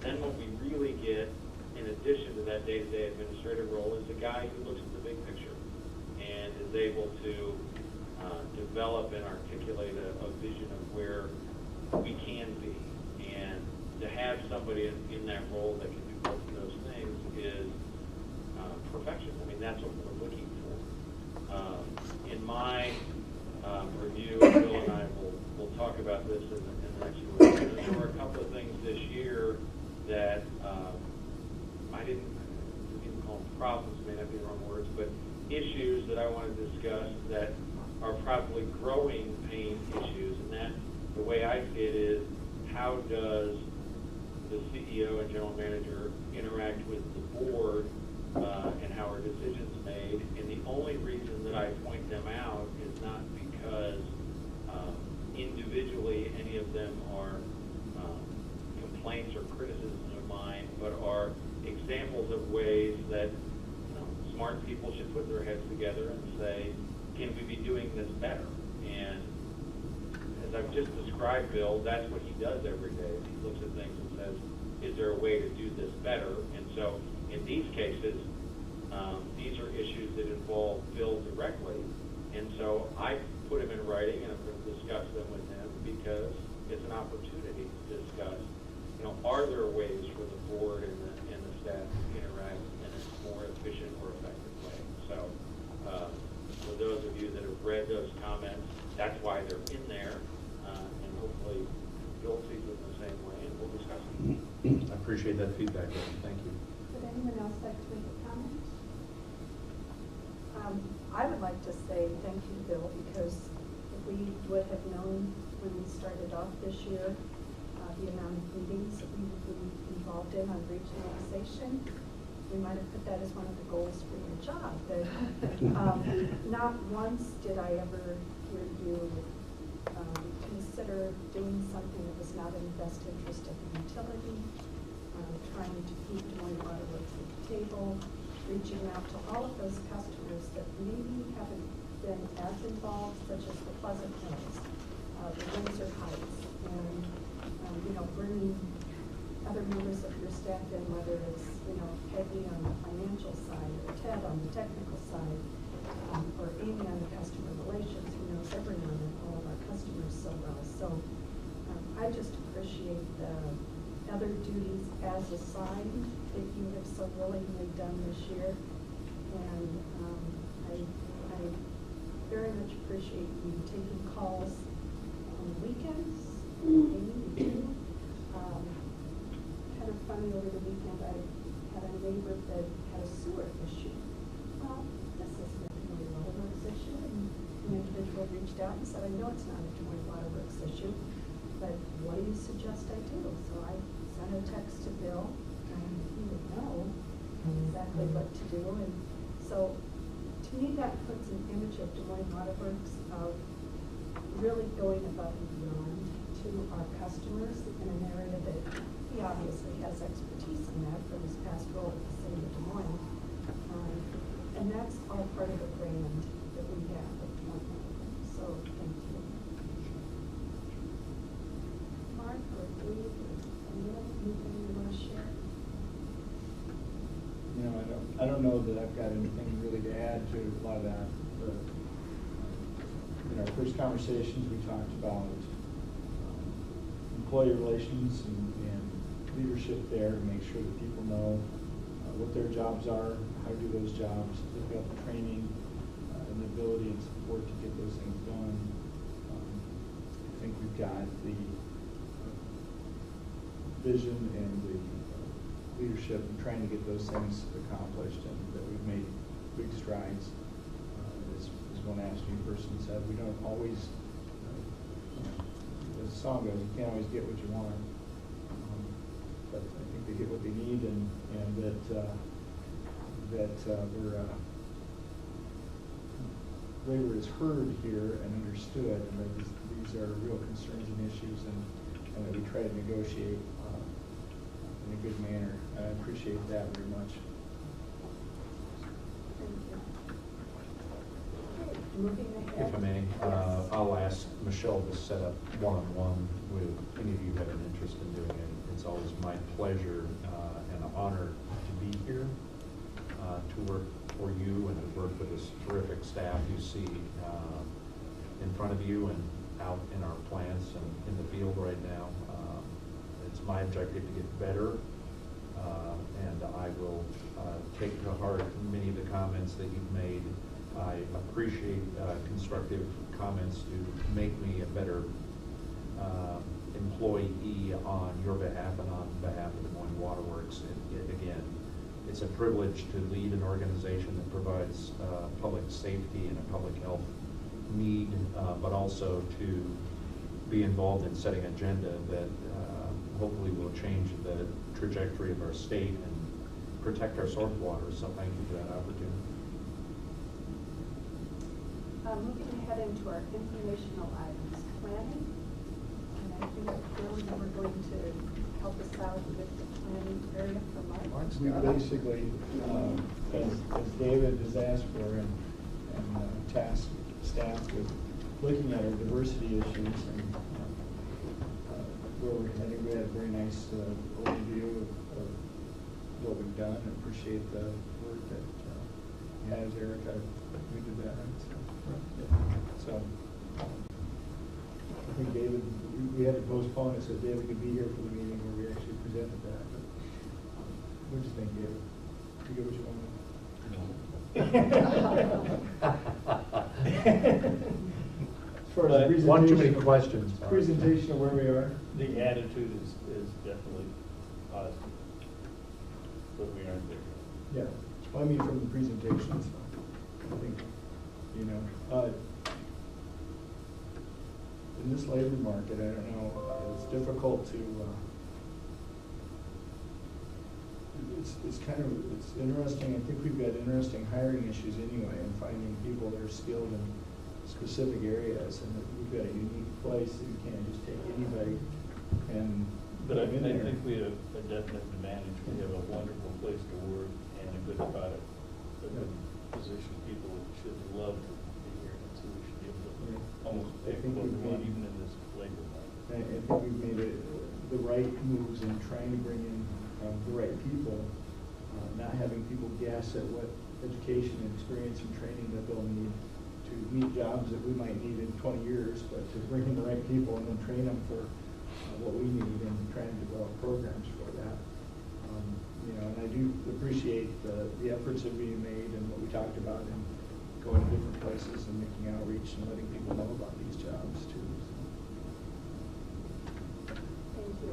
then what we really get, in addition to that day-to-day administrative role, is a guy who looks at the big picture and is able to develop and articulate a vision of where we can be. And to have somebody in that role that can do both of those things is perfection. I mean, that's what we're looking for. In my review, and Bill and I will talk about this in the next few weeks. There were a couple of things this year that I didn't call them problems, may not be the wrong words, but issues that I want to discuss that are probably growing pain issues. And that, the way I see it, is how does the CEO and general manager interact with the board and how are decisions made. And the only reason that I point them out is not because individually any of them are complaints or criticisms of mine, but are examples of ways that smart people should put their heads together and say, can we be doing this better? And as I've just described Bill, that's what he does every day. He looks at things and says, is there a way to do this better? And so in these cases, these are issues that involve Bill directly. And so I put them in writing, and I'm going to discuss them with him because it's an opportunity to discuss, are there ways for the board and the staff to interact in a more efficient or effective way? So for those of you that have read those comments, that's why they're in there. And hopefully Bill sees it the same way, and we'll discuss it. I appreciate that feedback, Ed. Thank you. Would anyone else like to make a comment? I would like to say thank you to Bill, because if we would have known when we started off this year the amount of meetings that we would be involved in on regionalization, we might have put that as one of the goals for your job. But not once did I ever hear you consider doing something that was not in the best interest of the utility, trying to keep Moines Waterworks at the table, reaching out to all of those customers that maybe haven't been as involved, such as the Pleasant Hills, the Windsor Heights, and bringing other members of your staff in, whether it's Peggy on the financial side, or Ted on the technical side, or Amy on the customer relations, who knows everyone and all of our customers so well. So I just appreciate the other duties as assigned that you have so willingly done this year. And I very much appreciate you taking calls on the weekends. Amy, you do. Kind of funny, over the weekend I had a neighbor that had a sewer issue. Well, this is a Moines Waterworks issue, and an individual reached out and said, I know it's not a Moines Waterworks issue, but what do you suggest I do? So I sent a text to Bill, and he would know exactly what to do. And so to me, that puts an image of Des Moines Waterworks of really going above and beyond to our customers in an area that he obviously has expertise in that from his past role at the city of Des Moines. And that's all part of the brand that we have at Des Moines Waterworks. So thank you. Mark or Dave or Neil, anything you want to share? I don't know that I've got anything really to add to a lot of that. But in our first conversations, we talked about employee relations and leadership there to make sure that people know what their jobs are, how to do those jobs, they've got the training and the ability and support to get those things done. I think we've got the vision and the leadership in trying to get those things accomplished, and that we've made big strides. As one ASHE person said, we don't always, as the song goes, you can't always get what you want. But I think they get what they need, and that we're labor is heard here and understood, and that these are real concerns and issues, and that we try to negotiate in a good manner. I appreciate that very much. Thank you. Okay, moving ahead. If I may, Yes. I'll ask Michelle to set up one-on-one with any of you who have an interest in doing it. It's always my pleasure and an honor to be here, to work for you and to work with this terrific staff you see in front of you and out in our plants and in the field right now. It's my objective to get better, and I will take to heart many of the comments that you've made. I appreciate constructive comments to make me a better employee on your behalf and on behalf of Des Moines Waterworks. Again, it's a privilege to lead an organization that provides public safety and a public health need, but also to be involved in setting an agenda that hopefully will change the trajectory of our state and protect our source water. So thank you for that opportunity. Moving ahead into our informational items, planning. And I think Bill, you were going to help us out with the planning area for March. We basically, as David has asked for, and tasked staff with looking at our diversity issues, and where I think we had a very nice overview of what we've done. I appreciate the work that has Erica. We did that. So I think David, we had to postpone it so David could be here for the meeting where we actually presented that. But what did you think, David? Did you get what you wanted? As far as the One too many presentation, questions. presentation of where we are. The attitude is definitely positive, but we aren't there. Yeah, well, I mean from the presentations, I think, you know, in this labor market, I don't know, it's difficult to, it's kind of, it's interesting. I think we've got interesting hiring issues anyway, and finding people that are skilled in specific areas, and that we've got a unique place that you can't just take anybody and But I put them in there. think we have a definite advantage. We have a wonderful place to work and a good product, a good position. People should love to be here, and so we should be able to almost pick what we want, even in this labor market. I think we've made the right moves in trying to bring in the right people, not having people guess at what education and experience and training that they'll need to meet jobs that we might need in 20 years, but to bring in the right people and then train them for what we need, and trying to develop programs for that. You know, and I do appreciate the efforts that are being made and what we talked about in going to different places and making outreach and letting people know about these jobs too. Thank you.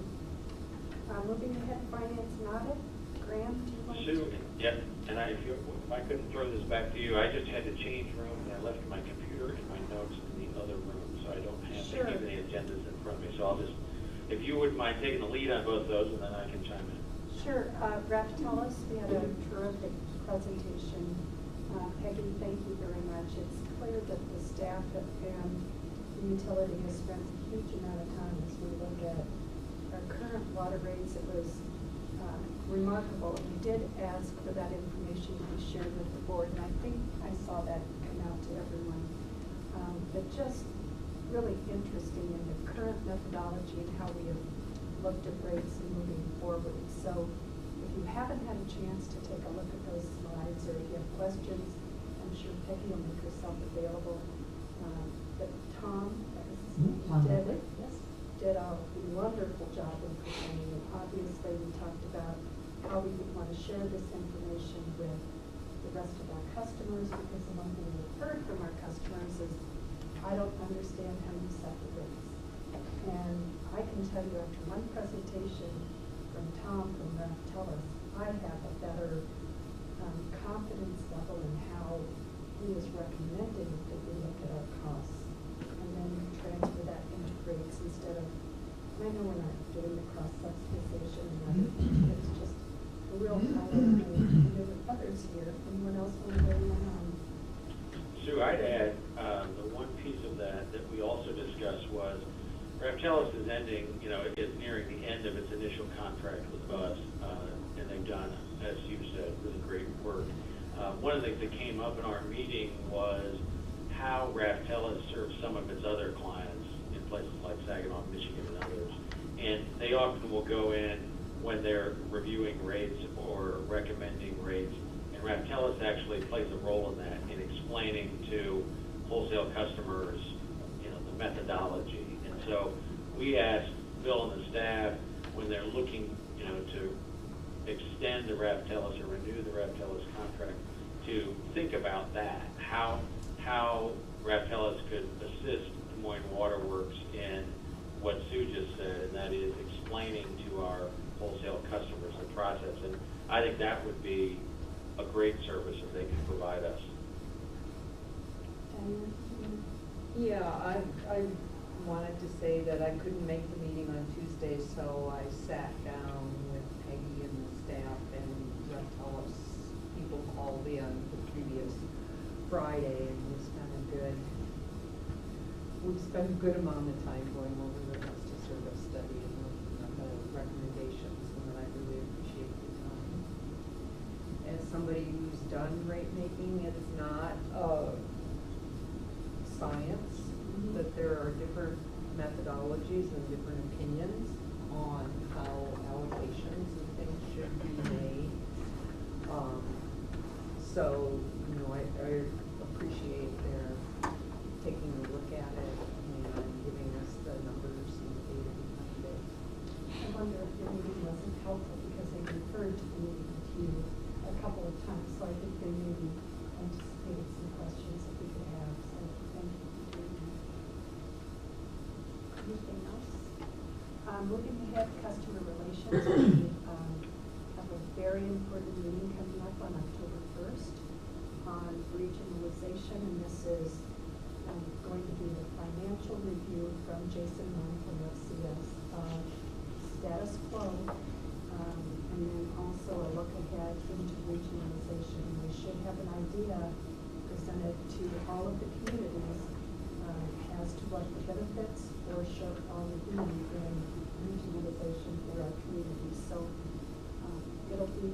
Moving ahead, finance and audit. Graham, do you want Sue, to? yeah, and if I couldn't throw this back to you, I just had to change rooms, and I left my computer and my notes in the other room, so I don't have Sure. any agendas in front of me. So I'll just, if you wouldn't mind taking the lead on both of those, and then I can chime in. Sure. Raftellus, we had a terrific presentation. Peggy, thank you very much. It's clear that the staff and the utility has spent a huge amount of time as we look at our current water rates. It was remarkable. We did ask for that information to be shared with the board, and I think I saw that come out to everyone. But just really interesting in the current methodology and how we have looked at rates and moving forward. So if you haven't had a chance to take a look at those slides, or if you have questions, I'm sure Peggy will make herself available. But Tom, did a wonderful job of presenting. And obviously we talked about how we want to share this information with the rest of our customers, because the one thing we've heard from our customers is, I don't understand how you set the rates. And I can tell you after one presentation from Tom from Tellus, I have a better confidence level in how he is recommending that we look at our costs and then transfer that into rates instead of, I know we're not doing the cross subsidization and everything, it's just a real highlight. And there were others here. Anyone else want to weigh in on? Sue, I'd add, the one piece of that we also discussed was, Raptellus is ending, is nearing the end of its initial contract with us, and they've done, as you said, really great work. One of the things that came up in our meeting was how Raptellus serves some of its other clients in places like Saginaw, Michigan, and others. And they often will go in when they're reviewing rates or recommending rates, and Raptellus actually plays a role in that, in explaining to wholesale customers, the methodology. And so we asked Bill and the staff, when they're looking, to extend the Raptellus or renew the Raptellus contract, to think about that, how Raptellus could assist Des Moines Waterworks in what Sue just said, and that is explaining to our wholesale customers the process. And I think that would be a great service if they could provide us. Yeah, I wanted to say that I couldn't make the meeting on Tuesday, so I sat down with Peggy and the staff, and Raptellus people called in the previous Friday, and we spent a good amount of time going over the cost of service study and looking at the recommendations, and I really appreciate the time. As somebody who's done rate making, it's not science, that there are different methodologies and different opinions on how allocations and things should be made. So, I appreciate their taking a look at it and giving us the numbers and the data behind it. I wonder if your meeting wasn't helpful because they referred to the meeting with you a couple of times, so I think they maybe anticipated some questions that we could have, so thank you for doing that. Anything else? Moving ahead, customer relations, we have a very important meeting coming up on October 1st on regionalization, and this is going to be the financial review from Jason Moines from FCS, status quo, and then also a look ahead into regionalization. We should have an idea presented to all of the communities as to what the benefits or shortfall would be in regionalization for our communities. So it'll be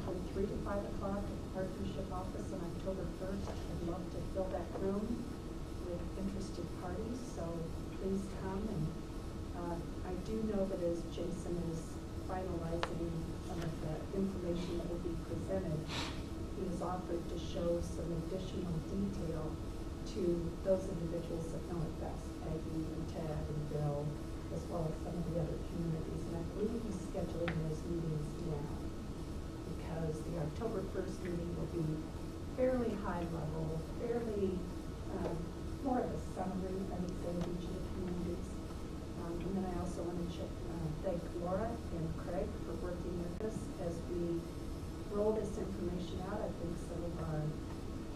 from 3 to 5 o'clock at the Partnership Office on October 1st. I'd love to fill that room with interested parties, so please come. And I do know that as Jason is finalizing some of the information that will be presented, he has offered to show some additional detail to those individuals that know it best, Peggy and Ted and Bill, as well as some of the other communities. And I believe he's scheduling those meetings now, because the October 1st meeting will be fairly high level, fairly more of a summary, I would say, of each of the communities. And then I also want to thank Laura and Craig for working with us as we roll this information out. I think some of our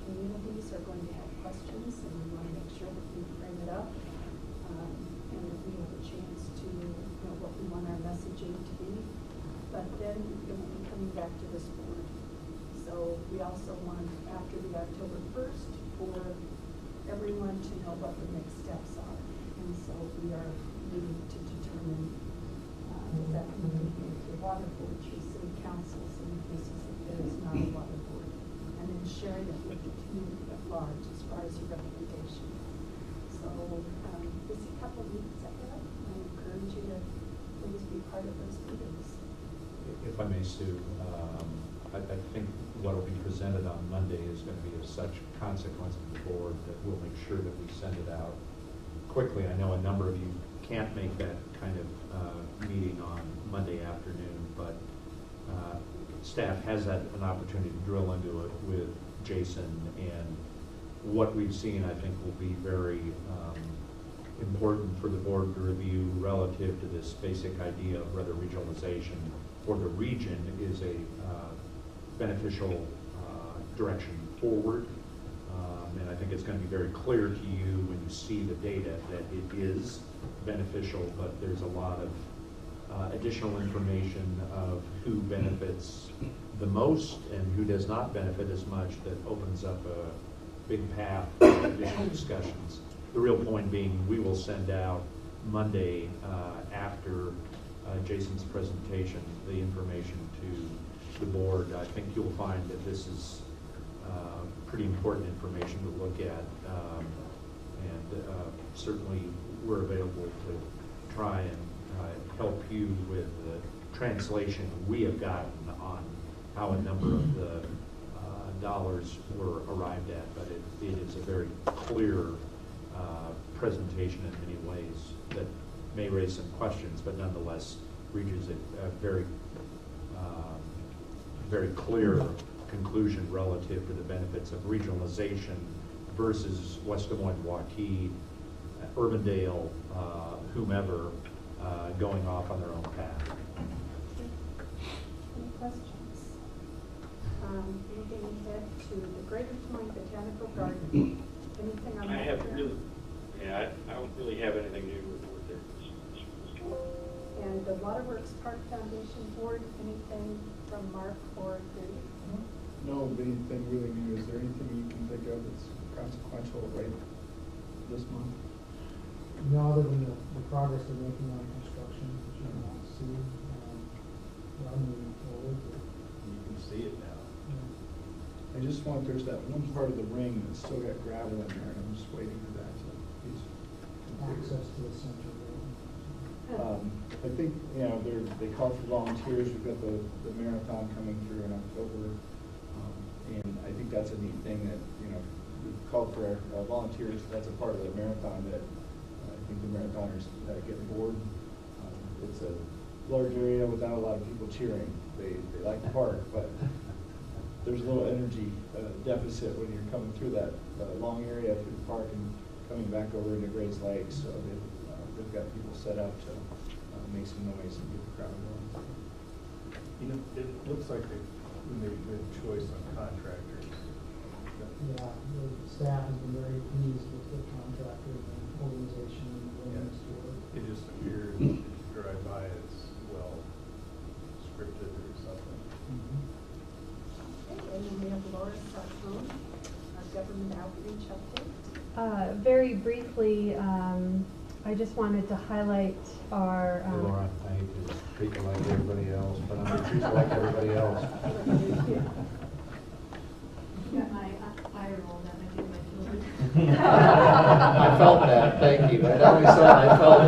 communities are going to have questions, and we want to make sure that we frame it up and that we have a chance to know what we want our messaging to be. But then it will be coming back to this board. So we also want, after the October 1st, for everyone to know what the next steps are. And so we are needing to determine is that going to be the water board, through city councils, in cases if there is not a water board, and then sharing it with the community at large as far as your recommendation. So busy couple of weeks ahead. I encourage you to please be part of those meetings. If I may, Sue, I think what will be presented on Monday is going to be of such consequence to the board that we'll make sure that we send it out quickly. I know a number of you can't make that kind of meeting on Monday afternoon, but staff has had an opportunity to drill into it with Jason, and what we've seen, I think, will be very important for the board to review relative to this basic idea of whether regionalization for the region is a beneficial direction forward. And I think it's going to be very clear to you when you see the data that it is beneficial, but there's a lot of additional information of who benefits the most and who does not benefit as much that opens up a big path for additional discussions. The real point being, we will send out Monday after Jason's presentation the information to the board. I think you'll find that this is pretty important information to look at, and certainly we're available to try and help you with the translation we have gotten on how a number of the dollars were arrived at, but it is a very clear presentation in many ways that may raise some questions, but nonetheless reaches a very very clear conclusion relative to the benefits of regionalization versus West Des Moines, Waukee, Urbandale, whomever, going off on their own path. Any questions? Moving ahead to the Greater Des Moines Botanical Garden. Anything on that? I haven't really, I don't really have anything new to report there. And the Waterworks Park Foundation Board, anything from Mark or Judy? No, but anything really new? Is there anything you can think of that's consequential right this month? No, other than the progress they're making on construction, which you want to see, I'm moving forward. You can see it now. I just want, there's that one part of the ring that's still got gravel in there, and I'm just waiting for that to be completed. Access to the center road. I think, they called for volunteers. We've got the marathon coming through in October. And I think that's a neat thing that, we've called for volunteers. That's a part of the marathon that I think the marathoners get aboard. It's a large area without a lot of people cheering. They like the park, but there's a little energy deficit when you're coming through that long area through the park and coming back over into Grays Lake. So they've got people set up to make some noise and get the crowd going. It looks like they made a good choice on contractors. Yeah, the staff has been very pleased with the contractor and organization and willingness to work. It just appears, if you drive by, it's well scripted or something. Okay, and then we have Laura Sarcone, our government outreach update. Very briefly, I just wanted to highlight our. Hey, Laura, I hate to treat you like everybody else, but I'm going to treat you like everybody else. Got my eye roll that I give my children. I felt that, thank you. I know we saw it, I felt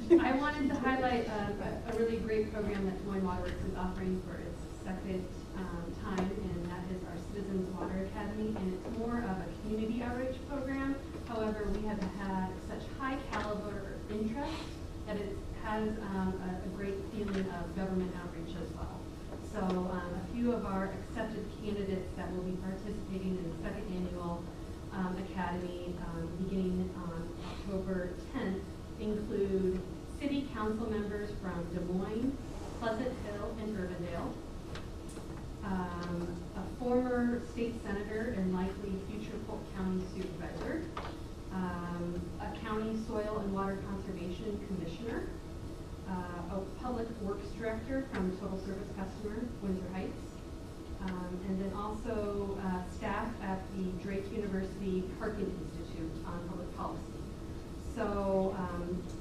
it. I wanted to highlight a really great program that Des Moines Waterworks is offering for its second time, and that is our Citizens Water Academy, and it's more of a community outreach program. However, we have had such high caliber interest that it has a great feeling of government outreach as well. So a few of our accepted candidates that will be participating in the second annual academy beginning on October 10th include city council members from Des Moines, Pleasant Hill, and Urbandale, a former state senator and likely future Polk County supervisor, a county soil and water conservation commissioner, a public works director from Total Service Customer, Windsor Heights, and then also staff at the Drake University Parking Institute on public policy. So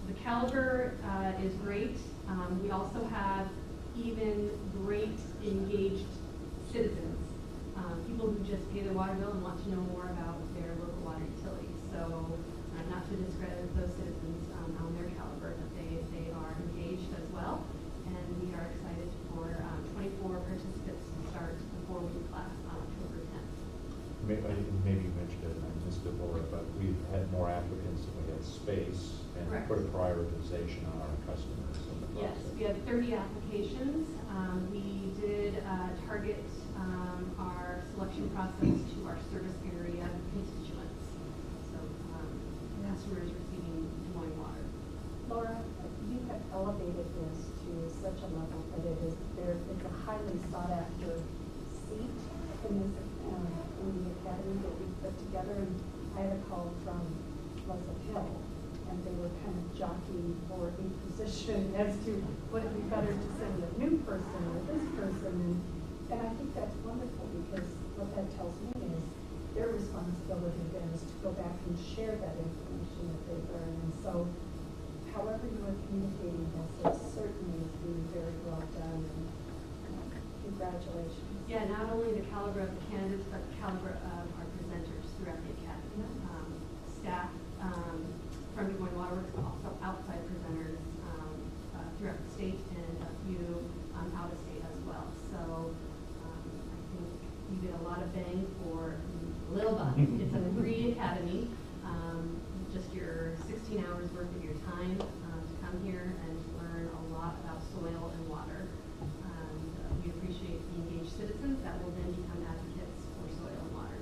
the caliber is great. We also have even great engaged citizens, people who just pay their water bill and want to know more about their local water utility. So not to discredit those citizens on their caliber, but they are engaged as well. And we are excited for 24 participants to start the 4-week class on October 10th. Maybe you mentioned it, and I missed it, Laura, but we've had more applicants than we had space, and Correct. put a prioritization on our customers in the Yes, process. we had 30 applications. We did target our selection process to our service area constituents. So customers receiving Des Moines water. Laura, you have elevated this to such a level that it's a highly sought after seat in this, in the academy that we put together. And I had a call from Pleasant Hill, and they were kind of jockeying for a position as to would it be better to send a new person or this person. And I think that's wonderful, because what that tells me is their responsibility then is to go back and share that information that they learn. And so however you are communicating this, it certainly is being very well done, and congratulations. Yeah, not only the caliber of the candidates, but the caliber of our presenters throughout the academy. Staff from Des Moines Water Works, but also outside presenters throughout the state, and a few out of state as well. So I think you get a lot of bang for little bucks. It's a free academy. Just your 16 hours worth of your time to come here and to learn a lot about soil and water. We appreciate the engaged citizens that will then become advocates for soil and water.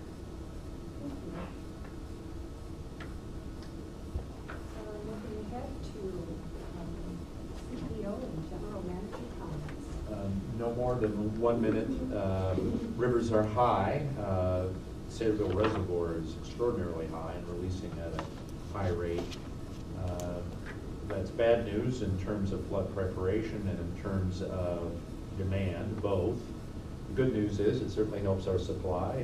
Looking ahead to CEO and general manager comments. No more than 1 minute. Rivers are high. Sayreville Reservoir is extraordinarily high and releasing at a high rate. That's bad news in terms of flood preparation and in terms of demand, both. The good news is it certainly helps our supply.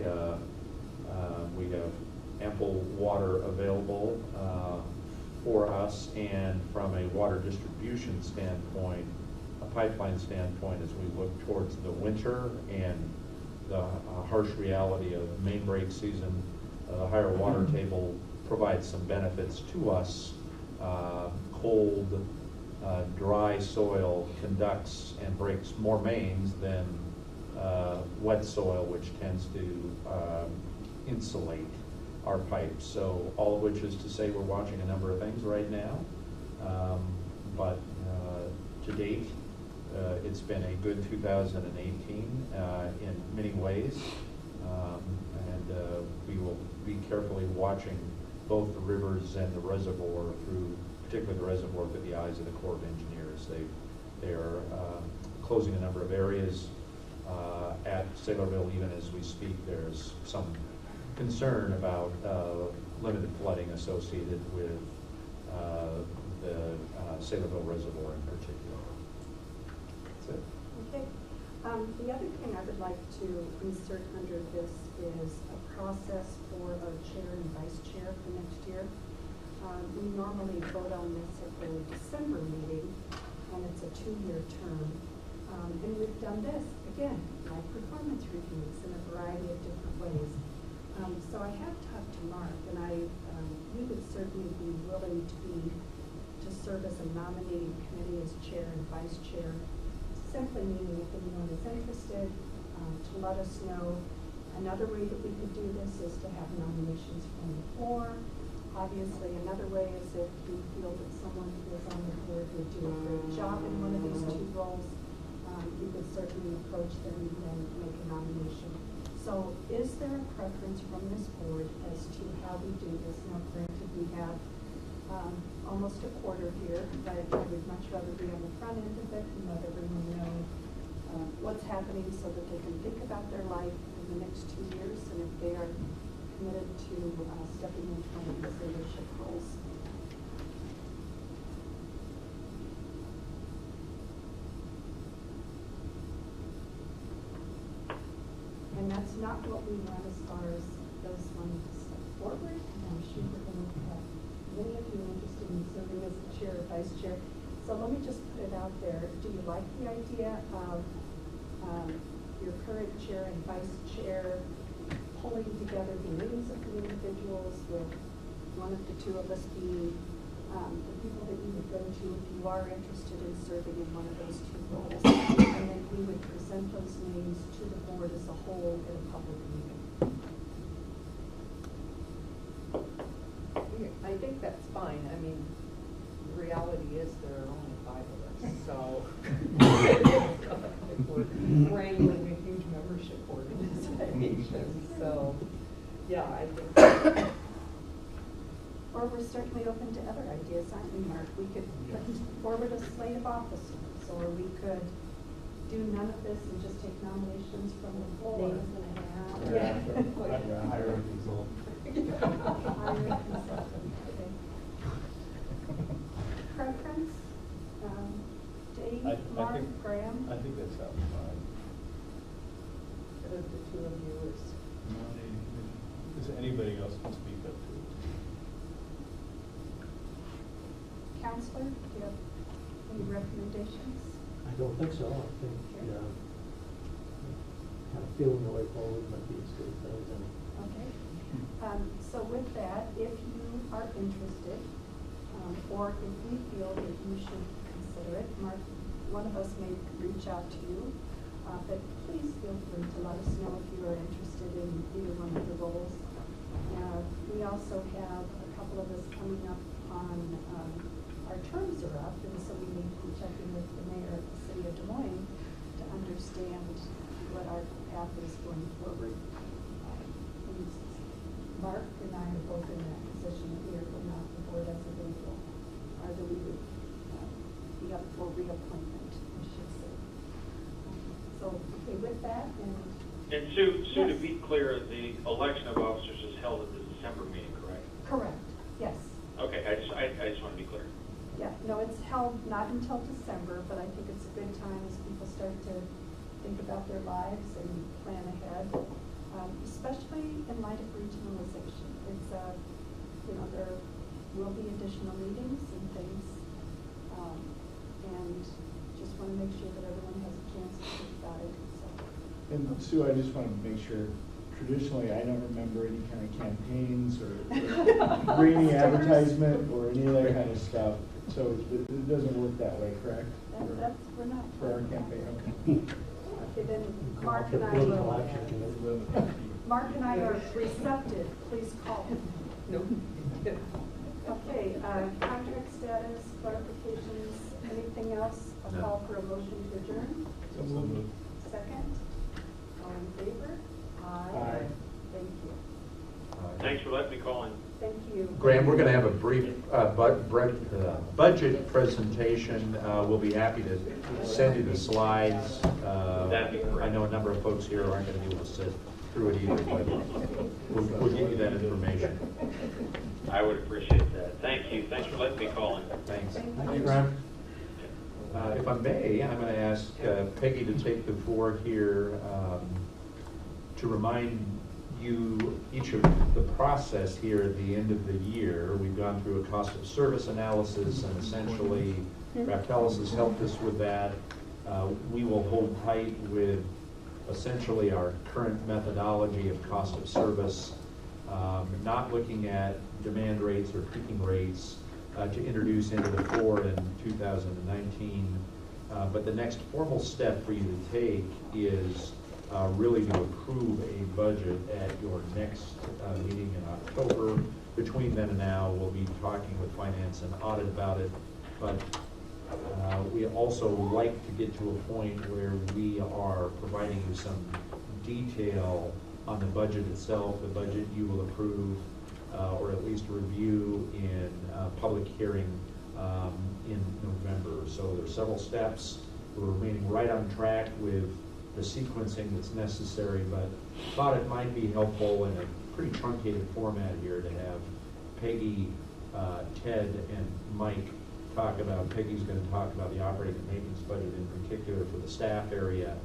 We have ample water available for us, and from a water distribution standpoint, a pipeline standpoint, as we look towards the winter and the harsh reality of main break season, the higher water table provides some benefits to us. Cold, dry soil conducts and breaks more mains than wet soil, which tends to insulate our pipes. So all of which is to say we're watching a number of things right now. But to date, it's been a good 2018 in many ways. And we will be carefully watching both the rivers and the reservoir through, particularly the reservoir, through the eyes of the Corps of Engineers. They are closing a number of areas at Saylorville. Even as we speak, there's some concern about limited flooding associated with the Saylorville Reservoir in particular. That's it. Okay. The other thing I would like to insert under this is a process for our chair and vice chair for next year. We normally vote on this at the December meeting, and it's a 2-year term. And we've done this, again, like performance reviews in a variety of different ways. So I have talked to Mark, and we would certainly be willing to serve as a nominating committee as chair and vice chair, simply meaning if anyone is interested, to let us know. Another way that we could do this is to have nominations from the floor. Obviously, another way is if we feel that someone who is on the board would do a great job in one of these 2 roles, we could certainly approach them and make a nomination. So is there a preference from this board as to how we do this? Now, granted, we have almost a quarter here, but I would much rather be on the front end of it and let everyone know what's happening so that they can think about their life in the next 2 years, and if they are committed to stepping into one of these leadership roles. And that's not what we want as far as those ones forward. And I'm sure we're going to have many of you interested in serving as the chair or vice chair. So let me just put it out there. Do you like the idea of your current chair and vice chair pulling together the names of the individuals, with one of the 2 of us being the people that you would go to if you are interested in serving in one of those 2 roles, and then we would present those names to the board as a whole in a public meeting? I think that's fine. I mean, the reality is there are only 5 of us, so wrangling a huge membership organization, so, yeah, I think. Or we're certainly open to other ideas, aren't we, Mark? We could put forward a slate of officers, or we could do none of this and just take nominations from the floor. Names and a hat. Yeah. Hire a consultant. Hire a consultant, okay. Preference? Dave, I Mark, think- Graham? I think that sounds fine. The two of you is. Does anybody else can speak up to it? Counselor, do you have any recommendations? I don't think so. I think, kind of feeling the way forward might be as good as that as any. Okay. So with that, if you are interested, or if we feel that you should consider it, Mark, one of us may reach out to you, but please feel free to let us know if you are interested in either one of the roles. We also have a couple of us coming up on, our terms are up, and so we need to check in with the mayor of the city of Des Moines to understand what our path is going forward. Mark and I are both in that position here, but not the board as a whole, either we would be up for reappointment, I should say. So, okay, with that, And Sue, to Yes. be clear, the election of officers is held at the December meeting, correct? correct, yes. Okay, I just want to be clear. Yeah, no, it's held not until December, but I think it's a good time as people start to think about their lives and plan ahead, especially in light of regionalization. It's, there will be additional meetings and things, and just want to make sure that everyone has a chance to think about it. So. And Sue, I just want to make sure, traditionally, I don't remember any kind of campaigns or brainy advertisement or any other kind of stuff. So it doesn't work that way, correct? We're not. For our campaign, okay. Okay, then Mark and I will, Mark and I are receptive, please call. No. Okay, contract status, clarifications, anything else? I'll No. call for a motion to adjourn. So moved. Second, all in favor? Aye. Thank you. Thanks for letting me call in. Thank you. Graham, we're going to have a brief budget presentation. We'll be happy to send you the slides. That'd be great. I know a number of folks here aren't going to be able to sit through it either, but we'll get you that information. I would appreciate that. Thank you. Thanks for letting me call in. Thanks. Thank you. Graham. If I may, I'm going to ask Peggy to take the floor here to remind you each of the process here at the end of the year. We've gone through a cost of service analysis, and essentially Raftellus has helped us with that. We will hold tight with essentially our current methodology of cost of service, not looking at demand rates or peaking rates to introduce into the fore in 2019. But the next formal step for you to take is really to approve a budget at your next meeting in October. Between then and now, we'll be talking with finance and audit about it. But we also like to get to a point where we are providing you some detail on the budget itself, the budget you will approve, or at least review in public hearing in November. So there's several steps. We're remaining right on track with the sequencing that's necessary, but thought it might be helpful in a pretty truncated format here to have Peggy, Ted, and Mike talk about, Peggy's going to talk about the operating and maintenance budget in particular for the staff area,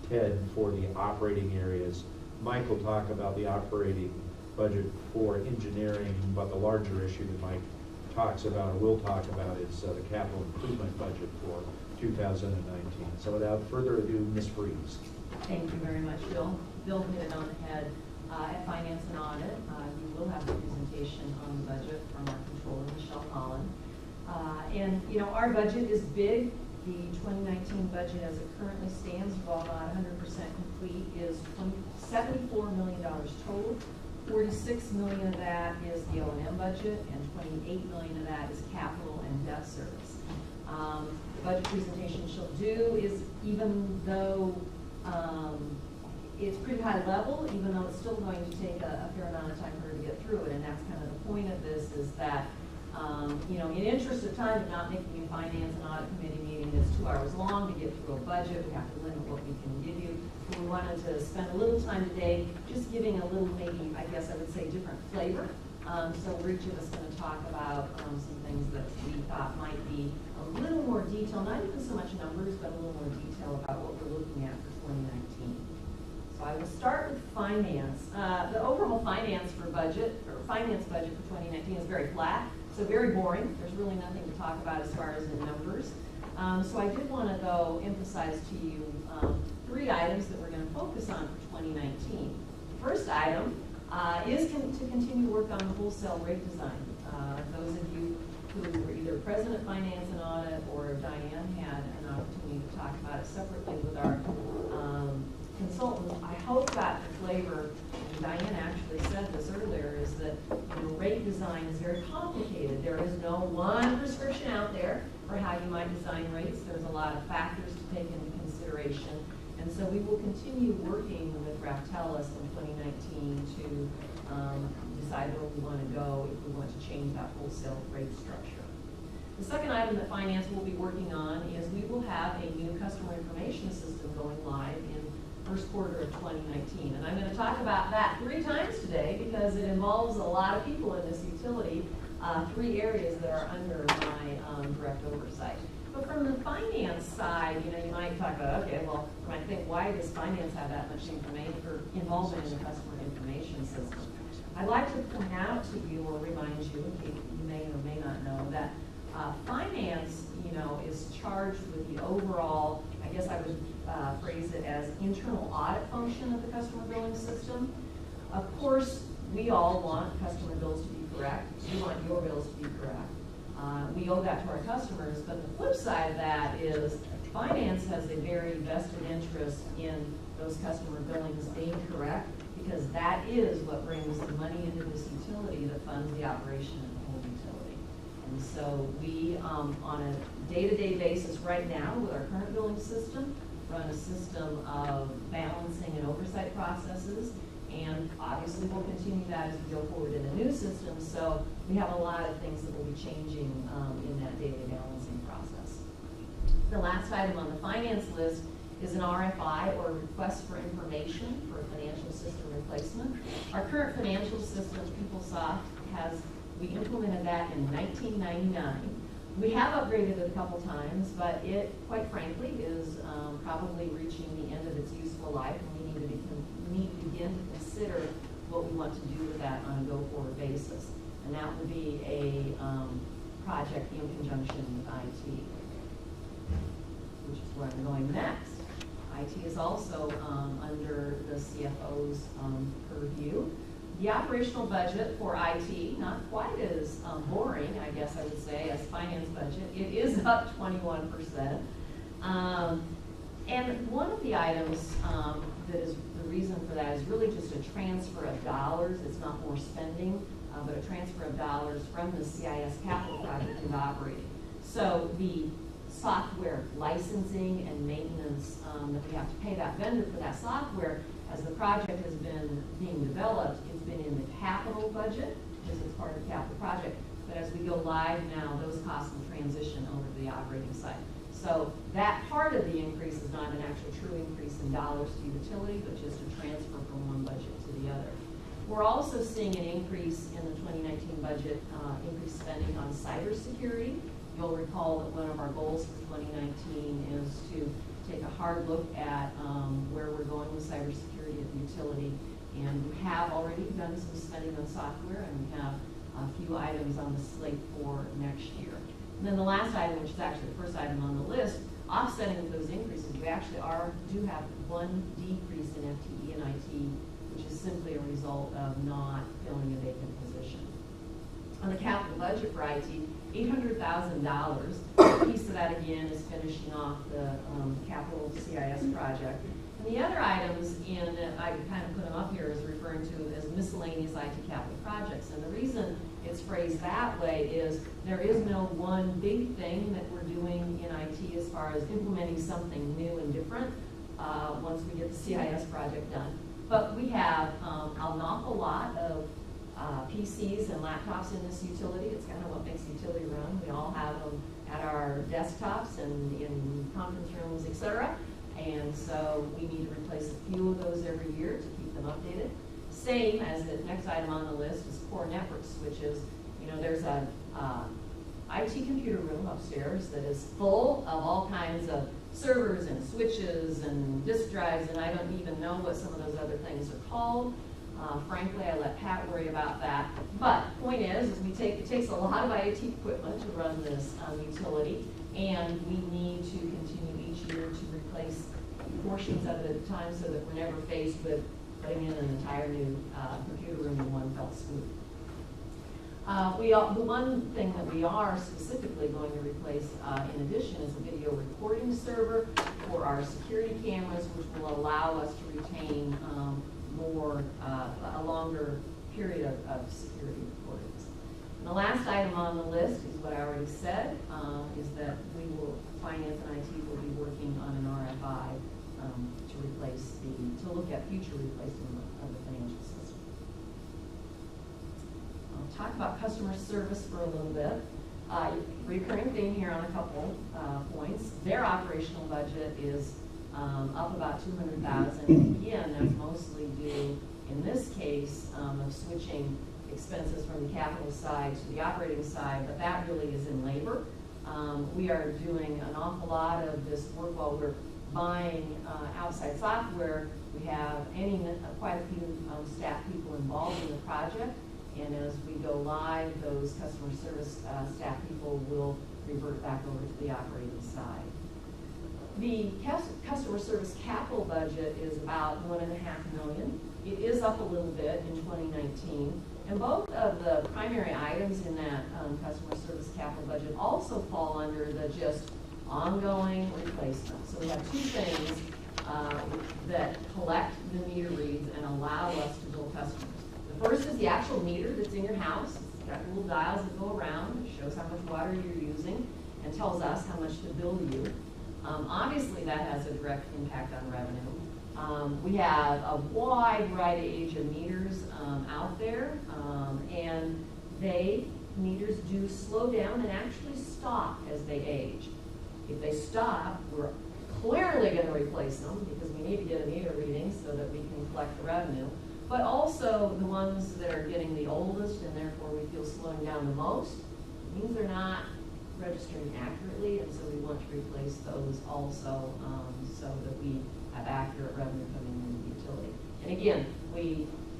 Ted for the operating areas. Mike will talk about the operating budget for engineering, but the larger issue that Mike talks about, or will talk about, is the capital improvement budget for 2019. So without further ado, Ms. Freeze. Thank you very much, Bill. Bill hit it on the head. At Finance and Audit, you will have a presentation on the budget from our controller, Michelle Holland. And, our budget is big. The 2019 budget as it currently stands, while not 100% complete, is $74 million total. $46 million of that is the O&M budget, and $28 million of that is capital and debt service. The budget presentation she'll do is, even though It's pretty high level, even though it's still going to take a fair amount of time for her to get through it. And that's kind of the point of this, is that, in interest of time, of not making a finance and audit committee meeting that's 2 hours long to get through a budget, we have to limit what we can give you. So we wanted to spend a little time today just giving a little, maybe, I guess I would say, different flavor. So we're each of us going to talk about some things that we thought might be a little more detail, not even so much numbers, but a little more detail about what we're looking at for 2019. So I will start with finance. The overall finance budget for 2019 is very flat, so very boring. There's really nothing to talk about as far as the numbers. So I did want to, though, emphasize to you 3 items that we're going to focus on for 2019. The first item is to continue work on the wholesale rate design. Those of you who were either present at Finance and Audit, or Diane had an opportunity to talk about it separately with our consultant, I hope got the flavor, and Diane actually said this earlier, is that rate design is very complicated. There is no one prescription out there for how you might design rates. There's a lot of factors to take into consideration. And so we will continue working with Raftellus in 2019 to decide where we want to go if we want to change that wholesale rate structure. The second item that finance will be working on is we will have a new customer information system going live in first quarter of 2019. And I'm going to talk about that 3 times today because it involves a lot of people in this utility, 3 areas that are under my direct oversight. But from the finance side, you might talk about, okay, well, you might think, why does finance have that much information or involvement in the customer information system? I'd like to point out to you, or remind you, in case you may or may not know, that finance, is charged with the overall, I guess I would phrase it as internal audit function of the customer billing system. Of course, we all want customer bills to be correct. We want your bills to be correct. We owe that to our customers, but the flip side of that is finance has a very vested interest in those customer billings being correct, because that is what brings the money into this utility that funds the operation of the whole utility. And so we, on a day-to-day basis right now with our current billing system, run a system of balancing and oversight processes. And obviously we'll continue that as we go forward in the new system. So we have a lot of things that will be changing in that data balancing process. The last item on the finance list is an RFI, or request for information, for a financial system replacement. Our current financial system, PeopleSoft, we implemented that in 1999. We have upgraded it a couple times, but it, quite frankly, is probably reaching the end of its useful life, and we need to begin to consider what we want to do with that on a go-forward basis. And that would be a project in conjunction with IT, which is where I'm going next. IT is also under the CFO's purview. The operational budget for IT, not quite as boring, I guess I would say, as finance budget. It is up 21%. And one of the items that is the reason for that is really just a transfer of dollars. It's not more spending, but a transfer of dollars from the CIS capital project into operating. So the software licensing and maintenance that we have to pay that vendor for that software, as the project has been being developed, it's been in the capital budget because it's part of the capital project. But as we go live now, those costs will transition over to the operating side. So that part of the increase is not an actual true increase in dollars to utility, but just a transfer from one budget to the other. We're also seeing an increase in the 2019 budget, increased spending on cybersecurity. You'll recall that one of our goals for 2019 is to take a hard look at where we're going with cybersecurity at the utility. And we have already done some spending on software, and we have a few items on the slate for next year. And then the last item, which is actually the first item on the list, offsetting with those increases, we actually do have one decrease in FTE and IT, which is simply a result of not filling a vacant position. On the capital budget for IT, $800,000. A piece of that, again, is finishing off the capital CIS project. And the other items, I kind of put them up here, is referring to as miscellaneous IT capital projects. And the reason it's phrased that way is there is no one big thing that we're doing in IT as far as implementing something new and different. once we get the CIS project done. But we have an awful lot of PCs and laptops in this utility. It's kind of what makes the utility run. We all have them at our desktops and in conference rooms, et cetera. And so we need to replace a few of those every year to keep them updated. Same as the next item on the list is core network switches. You know, there's a IT computer room upstairs that is full of all kinds of servers and switches and disk drives, and I don't even know what some of those other things are called. Frankly, I let Pat worry about that. But point is it takes a lot of IT equipment to run this utility, and we need to continue each year to replace portions of it at a time so that we're never faced with putting in an entire new computer room in one fell swoop. The one thing that we are specifically going to replace in addition is a video recording server for our security cameras, which will allow us to retain a longer period of security recordings. And the last item on the list is what I already said, is that finance and IT will be working on an RFI to look at future replacement of the financial system. I'll talk about customer service for a little bit. Recurring theme here on a couple points. Their operational budget is up about $200,000. Again, that's mostly due, in this case, of switching expenses from the capital side to the operating side, but that really is in labor. We are doing an awful lot of this work while we're buying outside software. We have quite a few staff people involved in the project, and as we go live, those customer service staff people will revert back over to the operating side. The customer service capital budget is about $1.5 million. It is up a little bit in 2019, and both of the primary items in that customer service capital budget also fall under the just ongoing replacement. So we have two things that collect the meter reads and allow us to bill customers. The first is the actual meter that's in your house. It's got little dials that go around. It shows how much water you're using and tells us how much to bill you. Obviously, that has a direct impact on revenue. We have a wide variety of meters out there, and meters do slow down and actually stop as they age. If they stop, we're clearly going to replace them because we need to get a meter reading so that we can collect the revenue. But also the ones that are getting the oldest and therefore we feel slowing down the most, means they're not registering accurately, and so we want to replace those also so that we have accurate revenue coming in the utility. And again,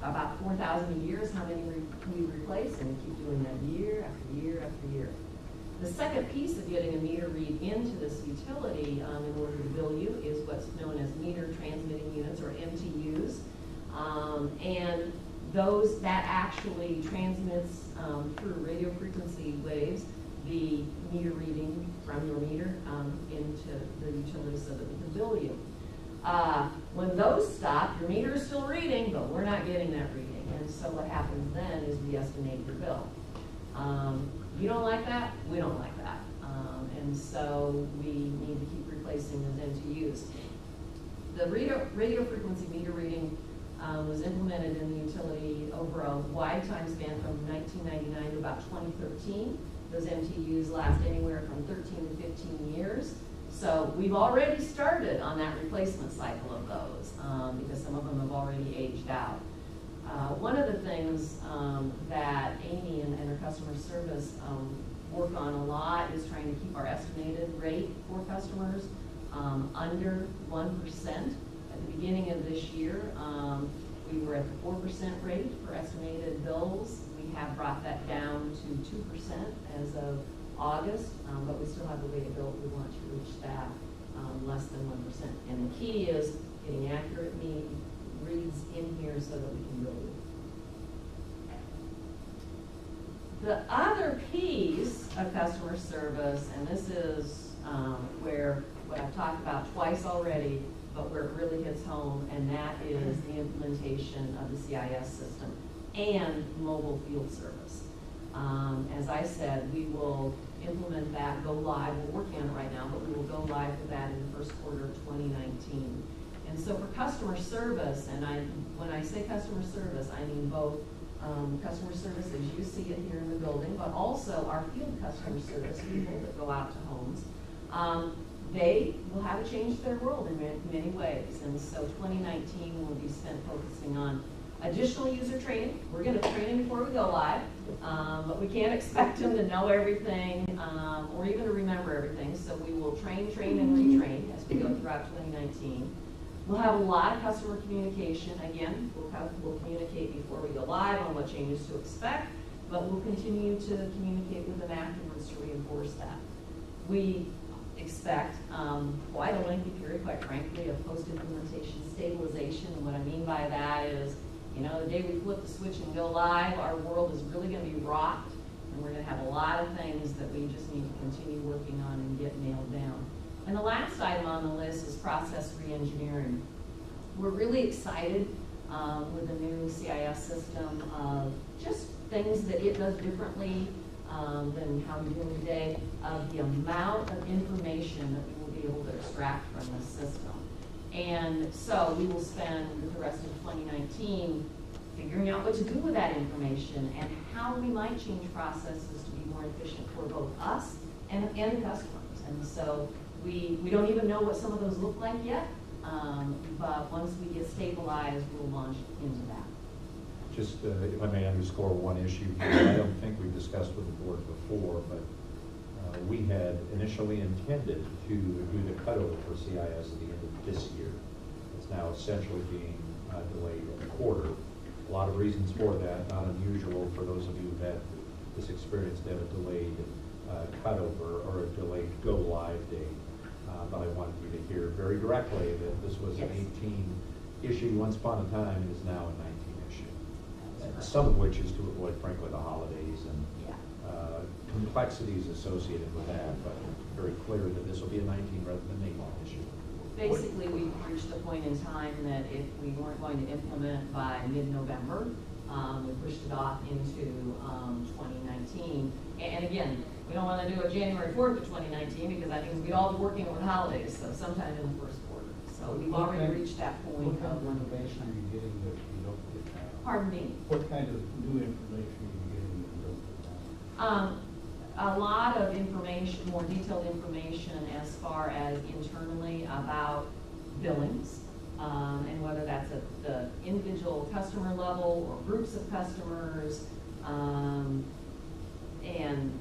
about 4,000 a year is how many we replace, and we keep doing that year after year after year. The second piece of getting a meter read into this utility in order to bill you is what's known as meter transmitting units, or MTUs. And that actually transmits through radio frequency waves the meter reading from your meter into the utility so that we can bill you. When those stop, your meter is still reading, but we're not getting that reading. And so what happens then is we estimate your bill. You don't like that? We don't like that. And so we need to keep replacing those MTUs. The radio frequency meter reading was implemented in the utility over a wide time span from 1999 to about 2013. Those MTUs last anywhere from 13 to 15 years. So we've already started on that replacement cycle of those because some of them have already aged out. One of the things that Amy and her customer service work on a lot is trying to keep our estimated rate for customers under 1%. At the beginning of this year, we were at the 4% rate for estimated bills. We have brought that down to 2% as of August, but we still have a way to go if we want to reach that less than 1%. And the key is getting accurate reads in here so that we can bill you. The other piece of customer service, and this is where what I've talked about twice already, but where it really hits home, and that is the implementation of the CIS system and mobile field service. As I said, we will implement that, go live. We're working on it right now, but we will go live with that in the first quarter of 2019. so for customer service, and when I say customer service, I mean both customer service as you see it here in the building, but also our field customer service, people that go out to homes. They will have to change their world in many ways. And so 2019 will be spent focusing on additional user training. We're going to train them before we go live, but we can't expect them to know everything or even to remember everything. So we will train, and retrain as we go throughout 2019. We'll have a lot of customer communication. Again, we'll communicate before we go live on what changes to expect, but we'll continue to communicate with them afterwards to reinforce that. We expect quite a lengthy period, quite frankly, of post-implementation stabilization. And what I mean by that is, you know, the day we flip the switch and go live, our world is really going to be rocked, and we're going to have a lot of things that we just need to continue working on and get nailed down. And the last item on the list is process reengineering. We're really excited with the new CIS system of just things that it does differently than how we do it today, of the amount of information that we will be able to extract from this system. And so we will spend the rest of 2019 figuring out what to do with that information and how we might change processes to be more efficient for both us and customers. And so we don't even know what some of those look like yet, but once we get stabilized, we'll launch into that. Just if I may underscore one issue here, I don't think we've discussed with the board before, but we had initially intended to do the cutover for CIS at the end of this year. It's now essentially being delayed a quarter. A lot of reasons for that, not unusual for those of you who had this experience to have a delayed cutover or a delayed go live date. But I wanted you to hear very directly that this was an 18 issue once upon a time and is now a 19 issue. Some of which is to avoid, frankly, the holidays and complexities associated with that, but very clear that this will be a 19 rather than 18 issue. Basically, we've reached a point in time that if we weren't going to implement by mid-November, we pushed it off into 2019. And again, we don't want to do it January 4th of 2019 because that means we'd all be working over the holidays, so sometime in the first quarter. So we've already reached that point. What kind of information are you getting that you don't get now? Pardon me? What kind of new information are you getting that you don't get now? A lot of information, more detailed information as far as internally about billings, and whether that's at the individual customer level or groups of customers, and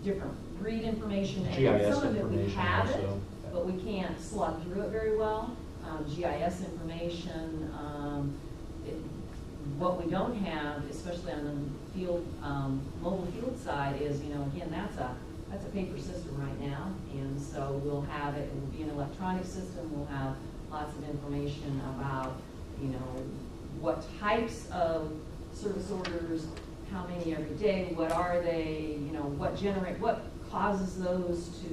different breed information. And GIS some of it we information have also. it, but we can't slug through it very well. GIS information, what we don't have, especially on the field, mobile field side, is, you know, again, that's a paper system right now, and so we'll have it. It will be an electronic system. We'll have lots of information about, you know, what types of service orders, how many every day, what are they, you know, what causes those to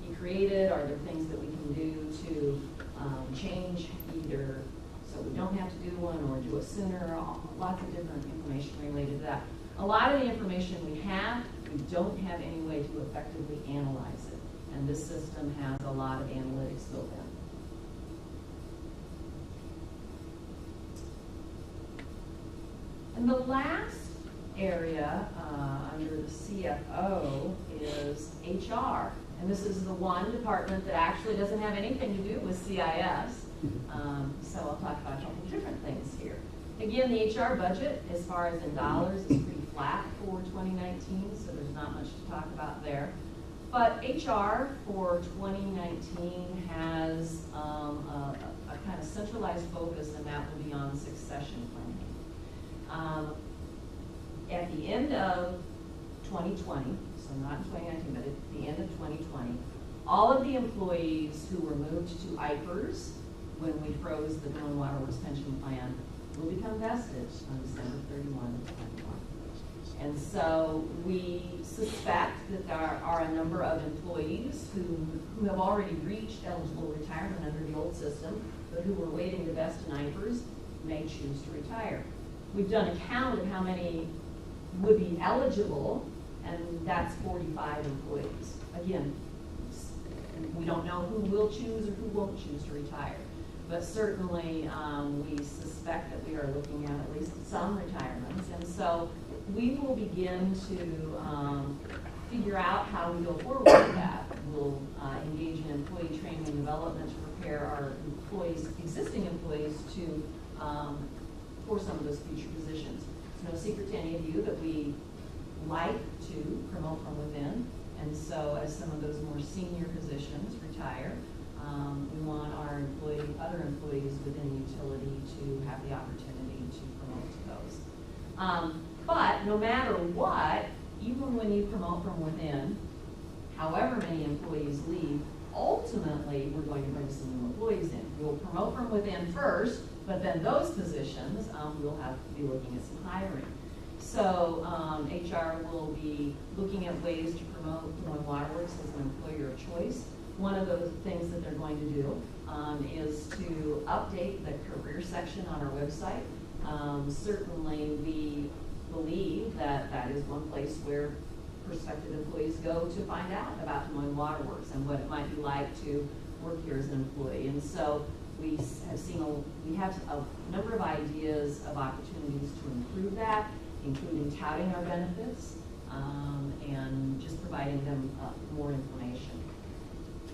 be created? Are there things that we can do to change either so we don't have to do one or do it sooner? Lots of different information related to that. A lot of the information we don't have any way to effectively analyze it, and this system has a lot of analytics built in. And the last area under the CFO is HR. And this is the one department that actually doesn't have anything to do with CIS. So I'll talk about a couple different things here. Again, the HR budget, as far as in dollars, is pretty flat for 2019, so there's not much to talk about there. But HR for 2019 has a kind of centralized focus, and that will be on succession planning. At the end of 2020, so not in 2019, but at the end of 2020, all of the employees who were moved to IPERS when we froze the Mill and Water Works pension plan will become vested on December 31, 2021. And so we suspect that there are a number of employees who have already reached eligible retirement under the old system, but who were waiting to vest in IPERS may choose to retire. We've done a count of how many would be eligible, and that's 45 employees. Again, we don't know who will choose or who won't choose to retire. but certainly we suspect that we are looking at least some retirements. And so we will begin to figure out how we go forward with that. We'll engage in employee training and development to prepare our employees, existing employees, to for some of those future positions. It's no secret to any of you that we like to promote from within, and so as some of those more senior positions retire, we want our other employees within the utility to have the opportunity to promote to those. But no matter what, even when you promote from within, however many employees leave, ultimately we're going to bring some new employees in. We'll promote from within first, but then those positions, we'll have to be looking at some hiring. So HR will be looking at ways to promote Des Moines Waterworks as an employer of choice. One of those things that they're going to do is to update the career section on our website. Certainly we believe that that is one place where prospective employees go to find out about Des Moines Waterworks and what it might be like to work here as an employee. And so we have a number of ideas of opportunities to improve that, including touting our benefits and just providing them more information.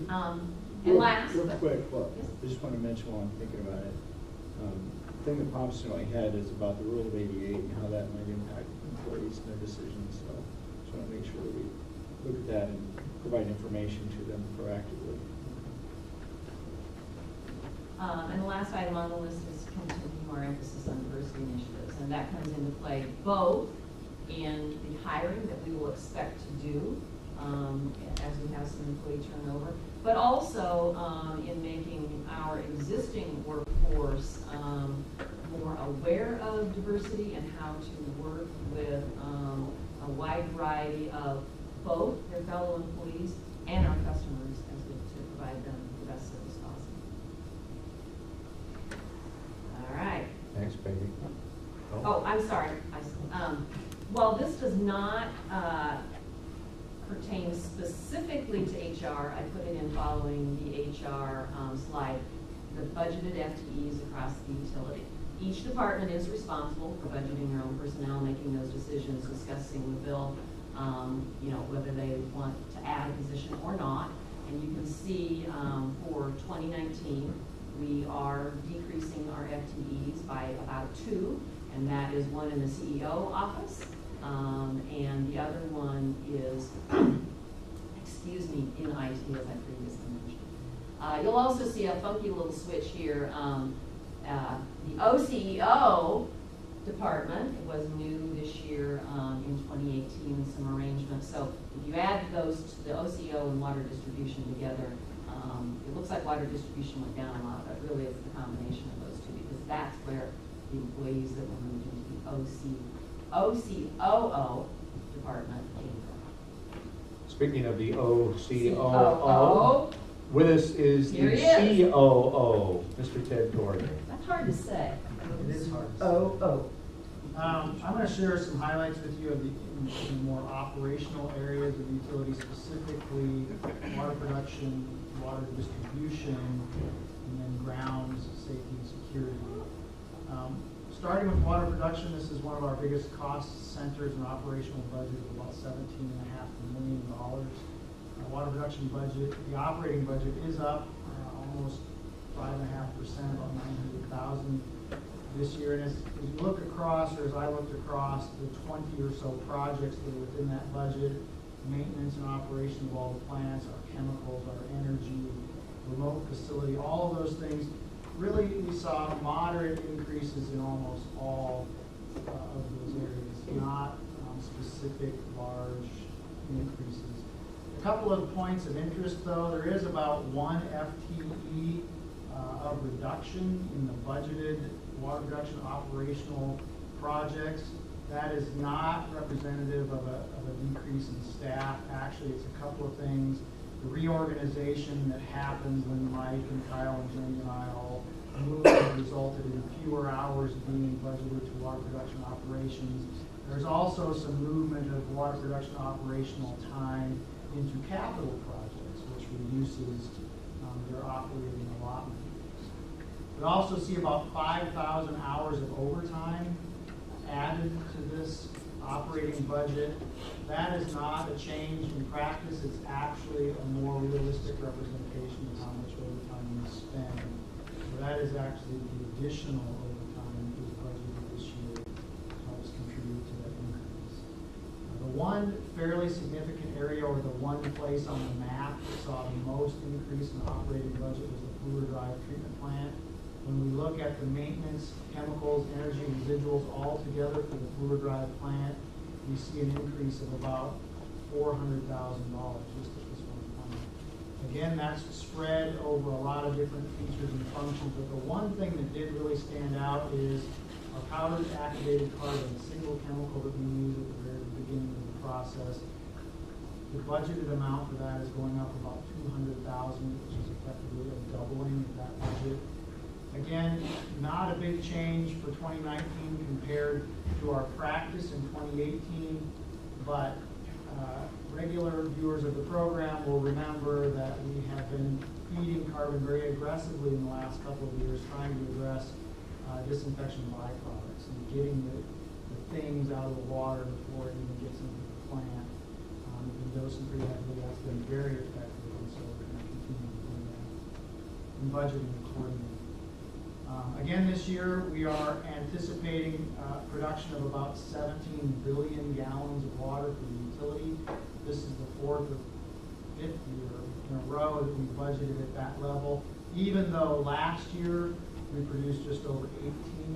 And last, Real quick, yes? I just want to mention while I'm thinking about it. The thing that pops into my head is about the Rule of 88 and how that might impact employees and their decisions. So just want to make sure that we look at that and provide information to them proactively. And the last item on the list is continuing our emphasis on diversity initiatives, and that comes into play both in the hiring that we will expect to do as we have some employee turnover, but also in making our existing workforce more aware of diversity and how to work with a wide variety of both their fellow employees and our customers as we to provide them the best service possible. All right. Thanks, Peggy. Oh, I'm sorry. While this does not pertain specifically to HR, I put it in following the HR slide, the budgeted FTEs across the utility. Each department is responsible for budgeting their own personnel, making those decisions, discussing with Bill, whether they want to add a position or not. And you can see for 2019, we are decreasing our FTEs by about 2, and that is one in the CEO office, and the other one is, in IT, as I previously mentioned. You'll also see a funky little switch here. The OCEO department, it was new this year in 2018, some arrangements. So if you add those, the OCEO and water distribution together, it looks like water distribution went down a lot, but really it's the combination of those two, because that's where the employees that were moved into the OCOO department came from. Speaking of the OCOO, with us is the COO, Mr. Ted Gordon. That's hard to say. It is hard to say. I'm going to share some highlights with you of the more operational areas of the utility, specifically water production, water distribution, and then grounds, safety and security. Starting with water production, this is one of our biggest cost centers and operational budget of about $17.5 million. Water production budget, the operating budget is up almost 5.5%, about $900,000 this year. And as you look across, or as I looked across the 20 or so projects that are within that budget, maintenance and operation of all the plants, our chemicals, our energy, remote facility, all of those things, really we saw moderate increases in almost all of those areas, not specific large increases. A couple of points of interest though, there is about 1 FTE of reduction in the budgeted water production operational projects. That is not representative of a decrease in staff. Actually, it's a couple of things. The reorganization that happens when Mike and Kyle and Jamie and I all moved resulted in fewer hours being budgeted to water production operations. There's also some movement of water production operational time into capital projects, which reduces their operating allotment. We also see about 5,000 hours of overtime added to this operating budget. That is not a change in practice, it's actually a more realistic representation of how much overtime we spend. So that is actually the additional overtime that was budgeted this year helps contribute to that increase. The one fairly significant area, or the one place on the map that saw the most increase in the operating budget was the Fluor Drive treatment plant. When we look at the maintenance, chemicals, energy, residuals all together for the Fluor Drive plant, we see an increase of about $400,000 just at this one plant. Again, that's spread over a lot of different features and functions, but the one thing that did really stand out is our powdered activated carbon, a single chemical that we use at the very beginning of the process. The budgeted amount for that is going up about $200,000, which is effectively a doubling of that budget. Again, not a big change for 2019 compared to our practice in 2018, but regular viewers of the program will remember that we have been feeding carbon very aggressively in the last couple of years, trying to address disinfection byproducts and getting the things out of the water before it even gets into the plant. We've been dosing pretty heavily, that's been very effective, and so we're going to continue to do that and budgeting accordingly. Again, this year we are anticipating production of about 17 billion gallons of water for the utility. This is the fourth or fifth year in a row that we budgeted at that level. Even though last year we produced just over 18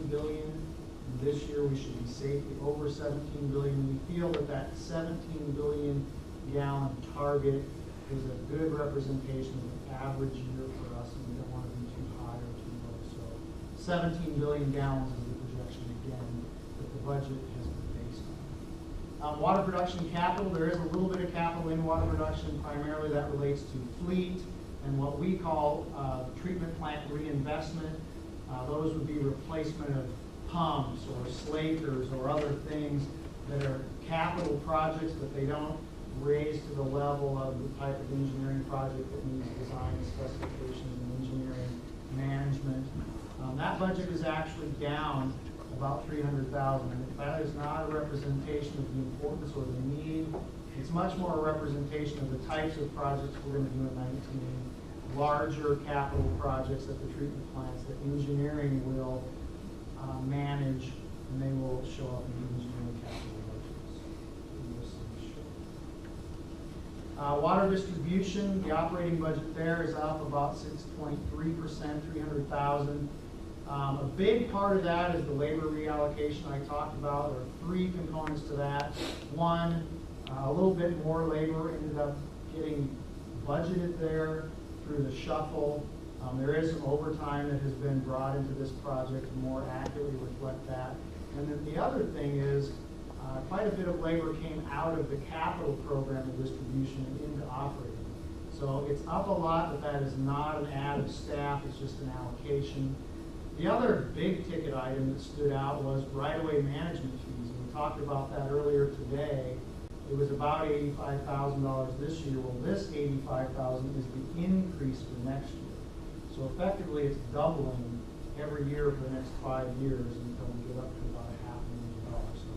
billion, and this year we should be safely over 17 billion. We feel that that 17 billion gallon target is a good representation of an average year for us, and we don't want to be too high or too low. So 17 billion gallons is the projection again that the budget has been based on. Water production capital, there is a little bit of capital in water production, primarily that relates to fleet and what we call treatment plant reinvestment. Those would be replacement of pumps or slakers or other things that are capital projects, but they don't raise to the level of the type of engineering project that needs design specifications and engineering management. That budget is actually down about $300,000. That is not a representation of the importance or the need. It's much more a representation of the types of projects we're going to do in 19. Larger capital projects at the treatment plants that engineering will manage, and they will show up in the engineering capital budgets. Water distribution, the operating budget there is up about 6.3%, $300,000. A big part of that is the labor reallocation I talked about. There are three components to that. One, a little bit more labor ended up getting budgeted there through the shuffle. There is some overtime that has been brought into this project to more accurately reflect that. And then the other thing is quite a bit of labor came out of the capital program of distribution and into operating. So it's up a lot, but that is not an add of staff, it's just an allocation. The other big ticket item that stood out was right-of-way management fees. And we talked about that earlier today. It was about $85,000 this year. Well, this $85,000 is the increase for next year. So effectively, it's doubling every year for the next 5 years until we get up to about $500,000. So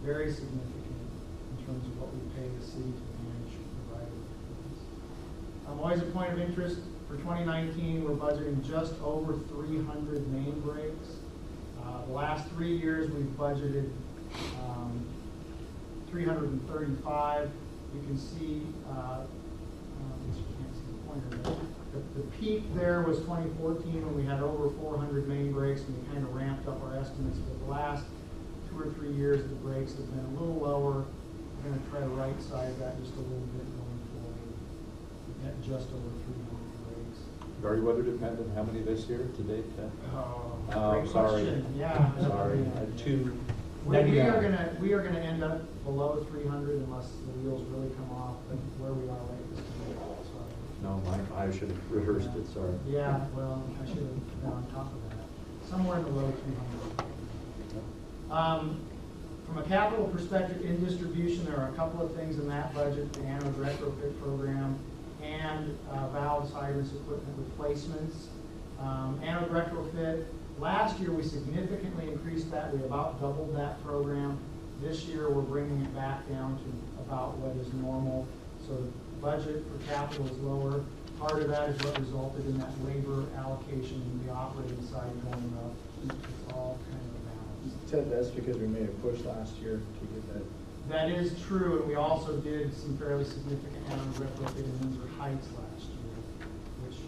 very significant in terms of what we pay the city to manage the right-of-way fees. Always a point of interest. For 2019, we're budgeting just over 300 main breaks. The last 3 years, we've budgeted 335. You can see, you can't see the pointer there. The peak there was 2014 when we had over 400 main breaks, and we kind of ramped up our estimates. But the last 2 or 3 years, the breaks have been a little lower. We're going to try to right-size that just a little bit going forward at just over 300 breaks. Very weather dependent, how many this year to date? Great Sorry. question. Yeah. Sorry. We are gonna end up below 300 unless the wheels really come off. But where we are right this minute, sorry. No, I should have rehearsed it, sorry. Yeah, well, I should have been on top of that. Somewhere in the low 300. From a capital perspective in distribution, there are a couple of things in that budget: the anode retrofit program and valves, hydrants, equipment replacements. And with retrofit, last year we significantly increased that. We about doubled that program. This year we're bringing it back down to about what is normal. So the budget for capital is lower. Part of that is what resulted in that labor allocation in the operating side going up. It's all kind of a balance. Ted, that's because we made a push last year to get that. That is true, and we also did some fairly significant amount of retrofit in Windsor Heights last year, which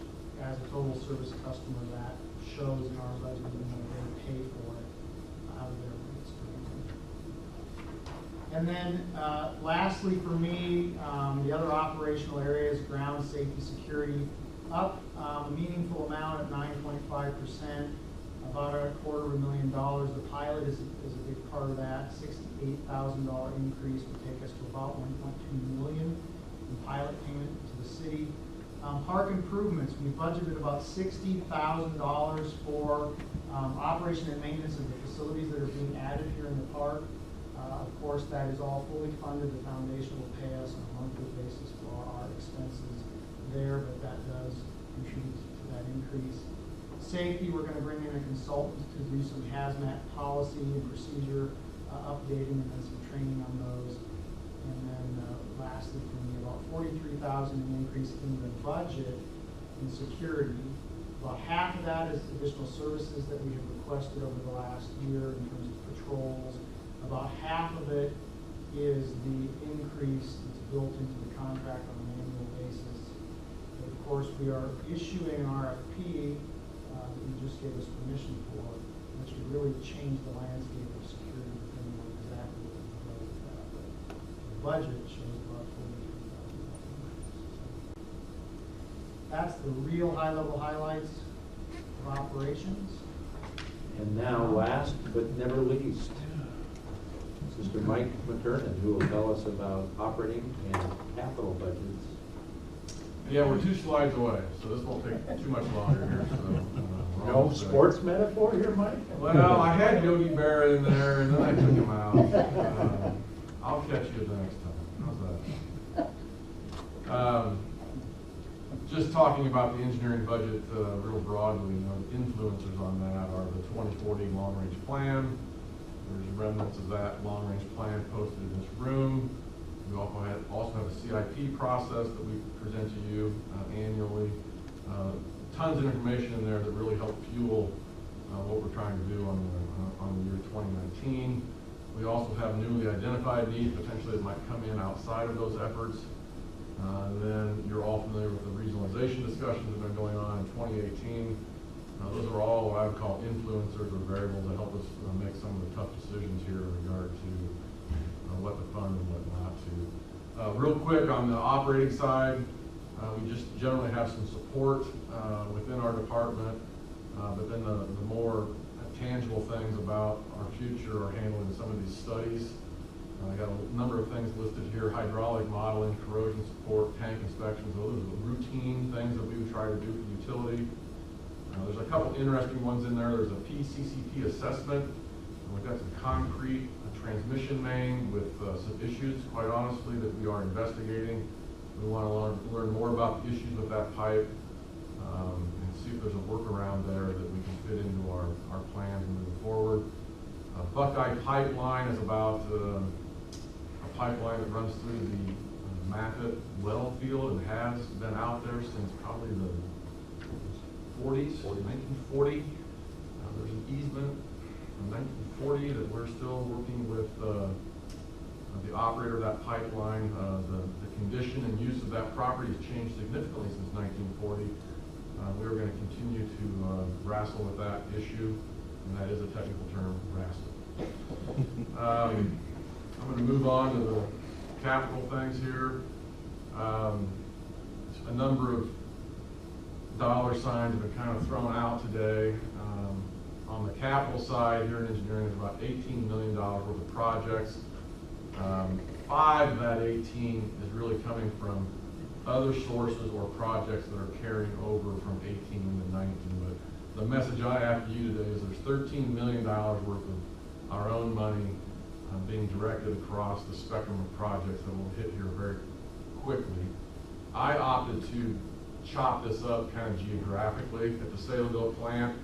as a total service customer, that shows in our budget, even though they pay for it out of their rates. And then lastly for me, the other operational areas, ground safety, security, up a meaningful amount at 9.5%, about $250,000. The pilot is a big part of that. $68,000 increase would take us to about $1.2 million in pilot payment to the city. Park improvements, we budgeted about $60,000 for operation and maintenance of the facilities that are being added here in the park. Of course, that is all fully funded. The foundation will pay us on a monthly basis for our expenses there, but that does contribute to that increase. Safety, we're going to bring in a consultant to do some hazmat policy and procedure updating and then some training on those. And then lastly for me, about $43,000 increase in the budget in security. About half of that is additional services that we have requested over the last year in terms of patrols. About half of it is the increase that's built into the contract on an annual basis. But of course, we are issuing an RFP that you just gave us permission for, which would really change the landscape of security depending on exactly what we do with that. But the budget shows about $43,000. That's the real high-level highlights of operations. And now, last but never least, Mr. Mike McKernan, who will tell us about operating and capital budgets. Yeah, we're 2 slides away, so this won't take too much longer here. So, no sports metaphor here, Mike? Well, I had Yogi Berra in there, and then I took him out. I'll catch you the next time. How's that? Just talking about the engineering budget real broadly, the influencers on that are the 2040 long-range plan. There's remnants of that long-range plan posted in this room. We also have a CIP process that we present to you annually. Tons of information in there that really help fuel what we're trying to do on the year 2019. We also have newly identified needs potentially that might come in outside of those efforts. Then you're all familiar with the regionalization discussions that have been going on in 2018. Those are all what I would call influencers or variables that help us make some of the tough decisions here in regard to what to fund and what not to. Real quick on the operating side, we just generally have some support within our department, but then the more tangible things about our future are handled in some of these studies. I got a number of things listed here: hydraulic modeling, corrosion support, tank inspections. Those are the routine things that we would try to do for utility. There's a couple interesting ones in there. There's a PCCP assessment. We've got some concrete transmission main with some issues, quite honestly, that we are investigating. We want to learn more about the issues with that pipe and see if there's a workaround there that we can fit into our plans moving forward. Buckeye Pipeline is about a pipeline that runs through the Maffett well field and has been out there since probably the 1940. There's an easement from 1940 that we're still working with the operator of that pipeline. The condition and use of that property has changed significantly since 1940. We're going to continue to wrestle with that issue, and that is a technical term, wrestle. I'm going to move on to the capital things here. A number of dollar signs have been kind of thrown out today. On the capital side, here in engineering, there's about $18 million worth of projects. 5 of that 18 is really coming from other sources or projects that are carrying over from 18 into 19. But the message I have for you today is there's $13 million worth of our own money being directed across the spectrum of projects that will hit here very quickly. I opted to chop this up kind of geographically. At the Saylorville plant,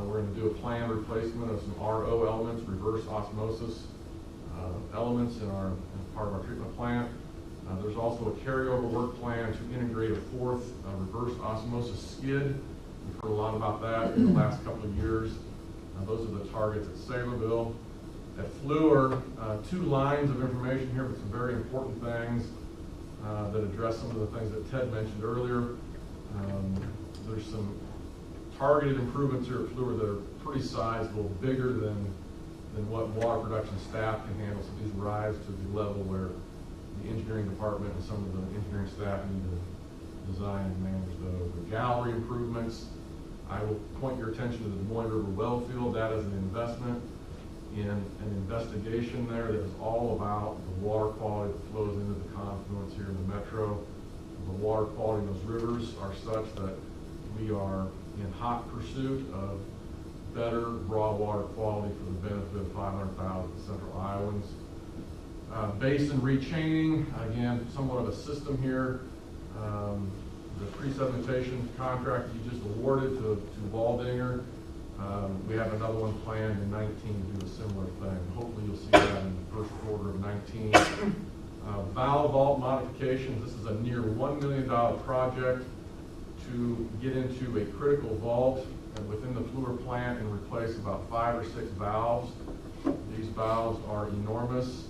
we're going to do a planned replacement of some RO elements, reverse osmosis elements in part of our treatment plant. There's also a carryover work plan to integrate a fourth reverse osmosis skid. We've heard a lot about that in the last couple of years. Those are the targets at Saylorville. At Fluor, 2 lines of information here, but some very important things that address some of the things that Ted mentioned earlier. There's some targeted improvements here at Fluor that are pretty sizable, bigger than what water production staff can handle. So these rise to the level where the engineering department and some of the engineering staff need to design and manage those. The gallery improvements, I will point your attention to the Des Moines River well field. That is an investment in an investigation there that is all about the water quality that flows into the confluence here in the metro. The water quality in those rivers are such that we are in hot pursuit of better raw water quality for the benefit of 500,000 Central Iowans. Basin rechaining, again, somewhat of a system here. The pre-sedimentation contract you just awarded to Waldinger. We have another one planned in 19 to do a similar thing. Hopefully you'll see that in the first quarter of 19. Valve vault modifications. This is a near $1 million project to get into a critical vault within the Fluor plant and replace about 5 or 6 valves. These valves are enormous.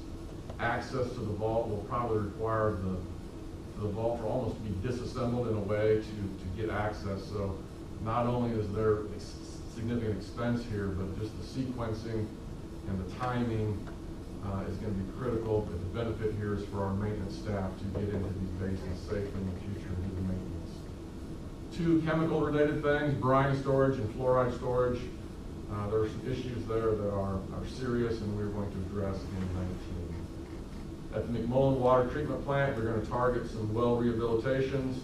Access to the vault will probably require the vault to almost be disassembled in a way to get access. So not only is there significant expense here, but just the sequencing and the timing is going to be critical. But the benefit here is for our maintenance staff to get into these basins safely in the future and do the maintenance. 2 chemical-related things, brine storage and fluoride storage. There are some issues there that are serious and we're going to address in 19. At the McMullen Water Treatment Plant, we're going to target some well rehabilitations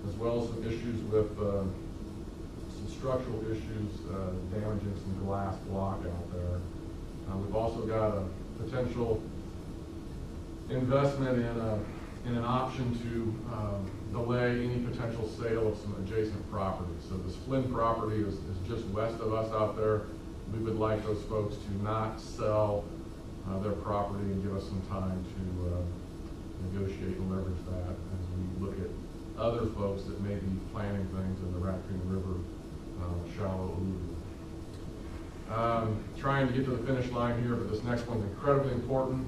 as well as some issues with some structural issues damaging some glass block out there. We've also got a potential investment in an option to delay any potential sale of some adjacent properties. So this Flynn property is just west of us out there. We would like those folks to not sell their property and give us some time to negotiate and leverage that as we look at other folks that may be planning things in the Raccoon River shallow alluvial. Trying to get to the finish line here, but this next one's incredibly important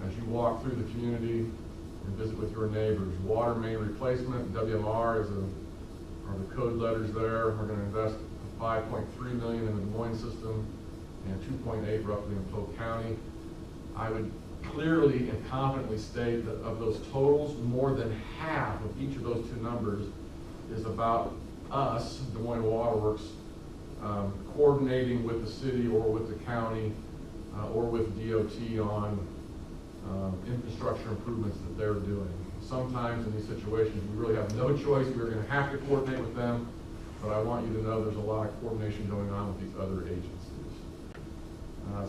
as you walk through the community and visit with your neighbors. Water main replacement, WMR are the code letters there. We're going to invest $5.3 million in the Des Moines system and $2.8 roughly in Polk County. I would clearly and confidently state that of those totals, more than half of each of those 2 numbers is about us, Des Moines Waterworks, coordinating with the city or with the county or with DOT on infrastructure improvements that they're doing. Sometimes in these situations, we really have no choice. We're going to have to coordinate with them, but I want you to know there's a lot of coordination going on with these other agencies.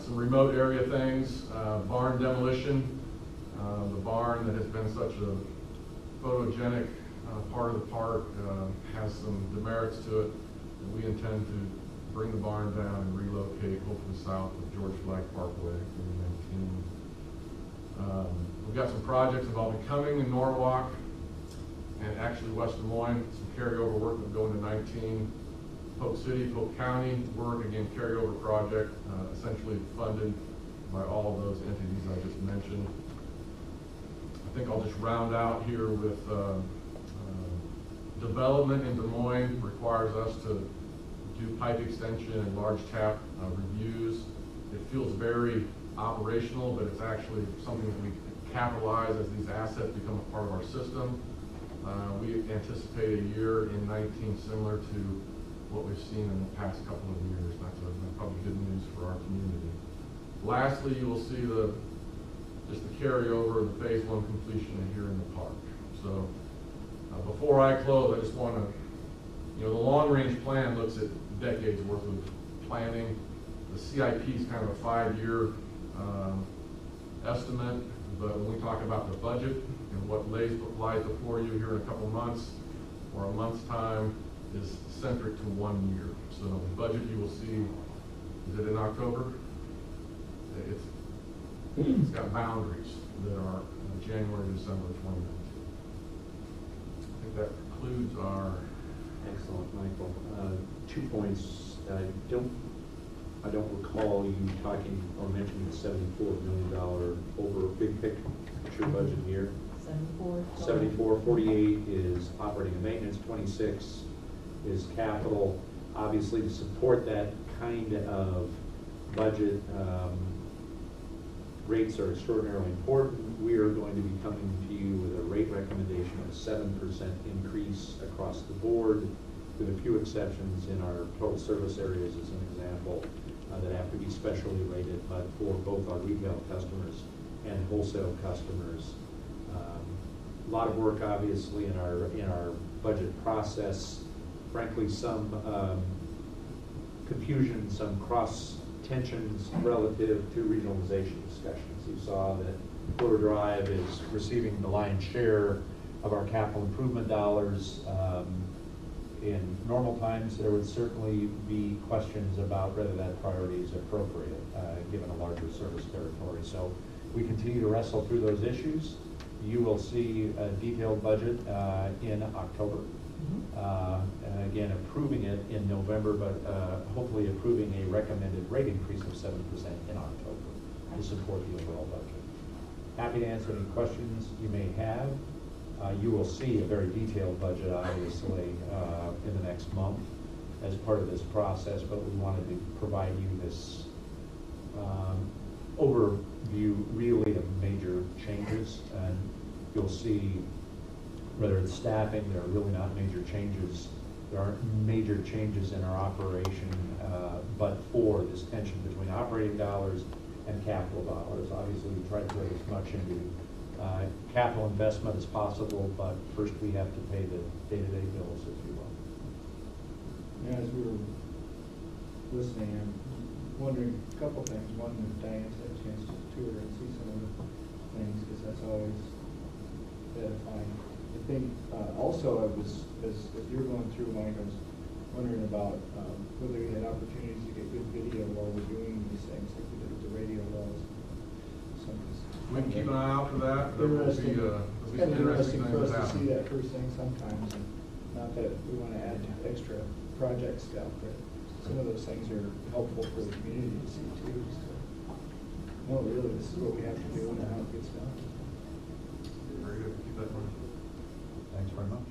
Some remote area things, barn demolition. The barn that has been such a photogenic part of the park has some demerits to it. And we intend to bring the barn down and relocate hopefully south of George Flagg Parkway in 19. We've got some projects involving Cumming and Norwalk and actually West Des Moines, some carryover work that will go into 19. Polk City, Polk County work, again, carryover project, essentially funded by all of those entities I just mentioned. I think I'll just round out here with development in Des Moines requires us to do pipe extension and large tap reviews. It feels very operational, but it's actually something that we capitalize as these assets become a part of our system. We anticipate a year in 19 similar to what we've seen in the past couple of years. That's probably good news for our community. Lastly, you will see just the carryover of the phase 1 completion here in the park. So before I close, I just want to, the long range plan looks at decades worth of planning. The CIP is kind of a 5-year estimate, but when we talk about the budget and what lies before you here in a couple months, or a month's time is centric to 1 year. So the budget you will see, is it in October? It's got boundaries that are January, December 2019. I think that concludes our. Excellent, Michael. 2 points. I don't recall you talking or mentioning the $74 million over big picture budget here. 74, 48 is operating and maintenance, 26 is capital. Obviously, to support that kind of budget, rates are extraordinarily important. We are going to be coming to you with a rate recommendation of a 7% increase across the board, with a few exceptions in our total service areas as an example, that have to be specially rated, but for both our retail customers and wholesale customers. A lot of work, obviously, in our budget process. Frankly, some confusion, some cross tensions relative to regionalization discussions. You saw that Fleur Drive is receiving the lion's share of our capital improvement dollars. In normal times, there would certainly be questions about whether that priority is appropriate, given a larger service territory. So we continue to wrestle through those issues. You will see a detailed budget in October. And again, approving it in November, but hopefully approving a recommended rate increase of 7% in October to support the overall budget. Happy to answer any questions you may have. You will see a very detailed budget, obviously, in the next month as part of this process, but we wanted to provide you this overview, really, of major changes. And you'll see, whether it's staffing, there are really not major changes. There aren't major changes in our operation, but for this tension between operating dollars and capital dollars. Obviously, we try to put as much into capital investment as possible, but first we have to pay the day-to-day bills, if you will. Yeah, as we were listening, I'm wondering a couple things. One, if Diane's had a chance to tour and see some of the things, because that's always edifying. I think also as you're going through, Mike, I was wondering about whether you had opportunities to get good video while we're doing these things, like we did with the radio laws. We can keep an eye out for that. There will be, It's kind of interesting for us to see that first thing sometimes, and not that we want to add extra project stuff, but some of those things are helpful for the community to see too. So, no, really, this is what we have to do and how it gets done. Very good. Keep that in mind. Thanks very much.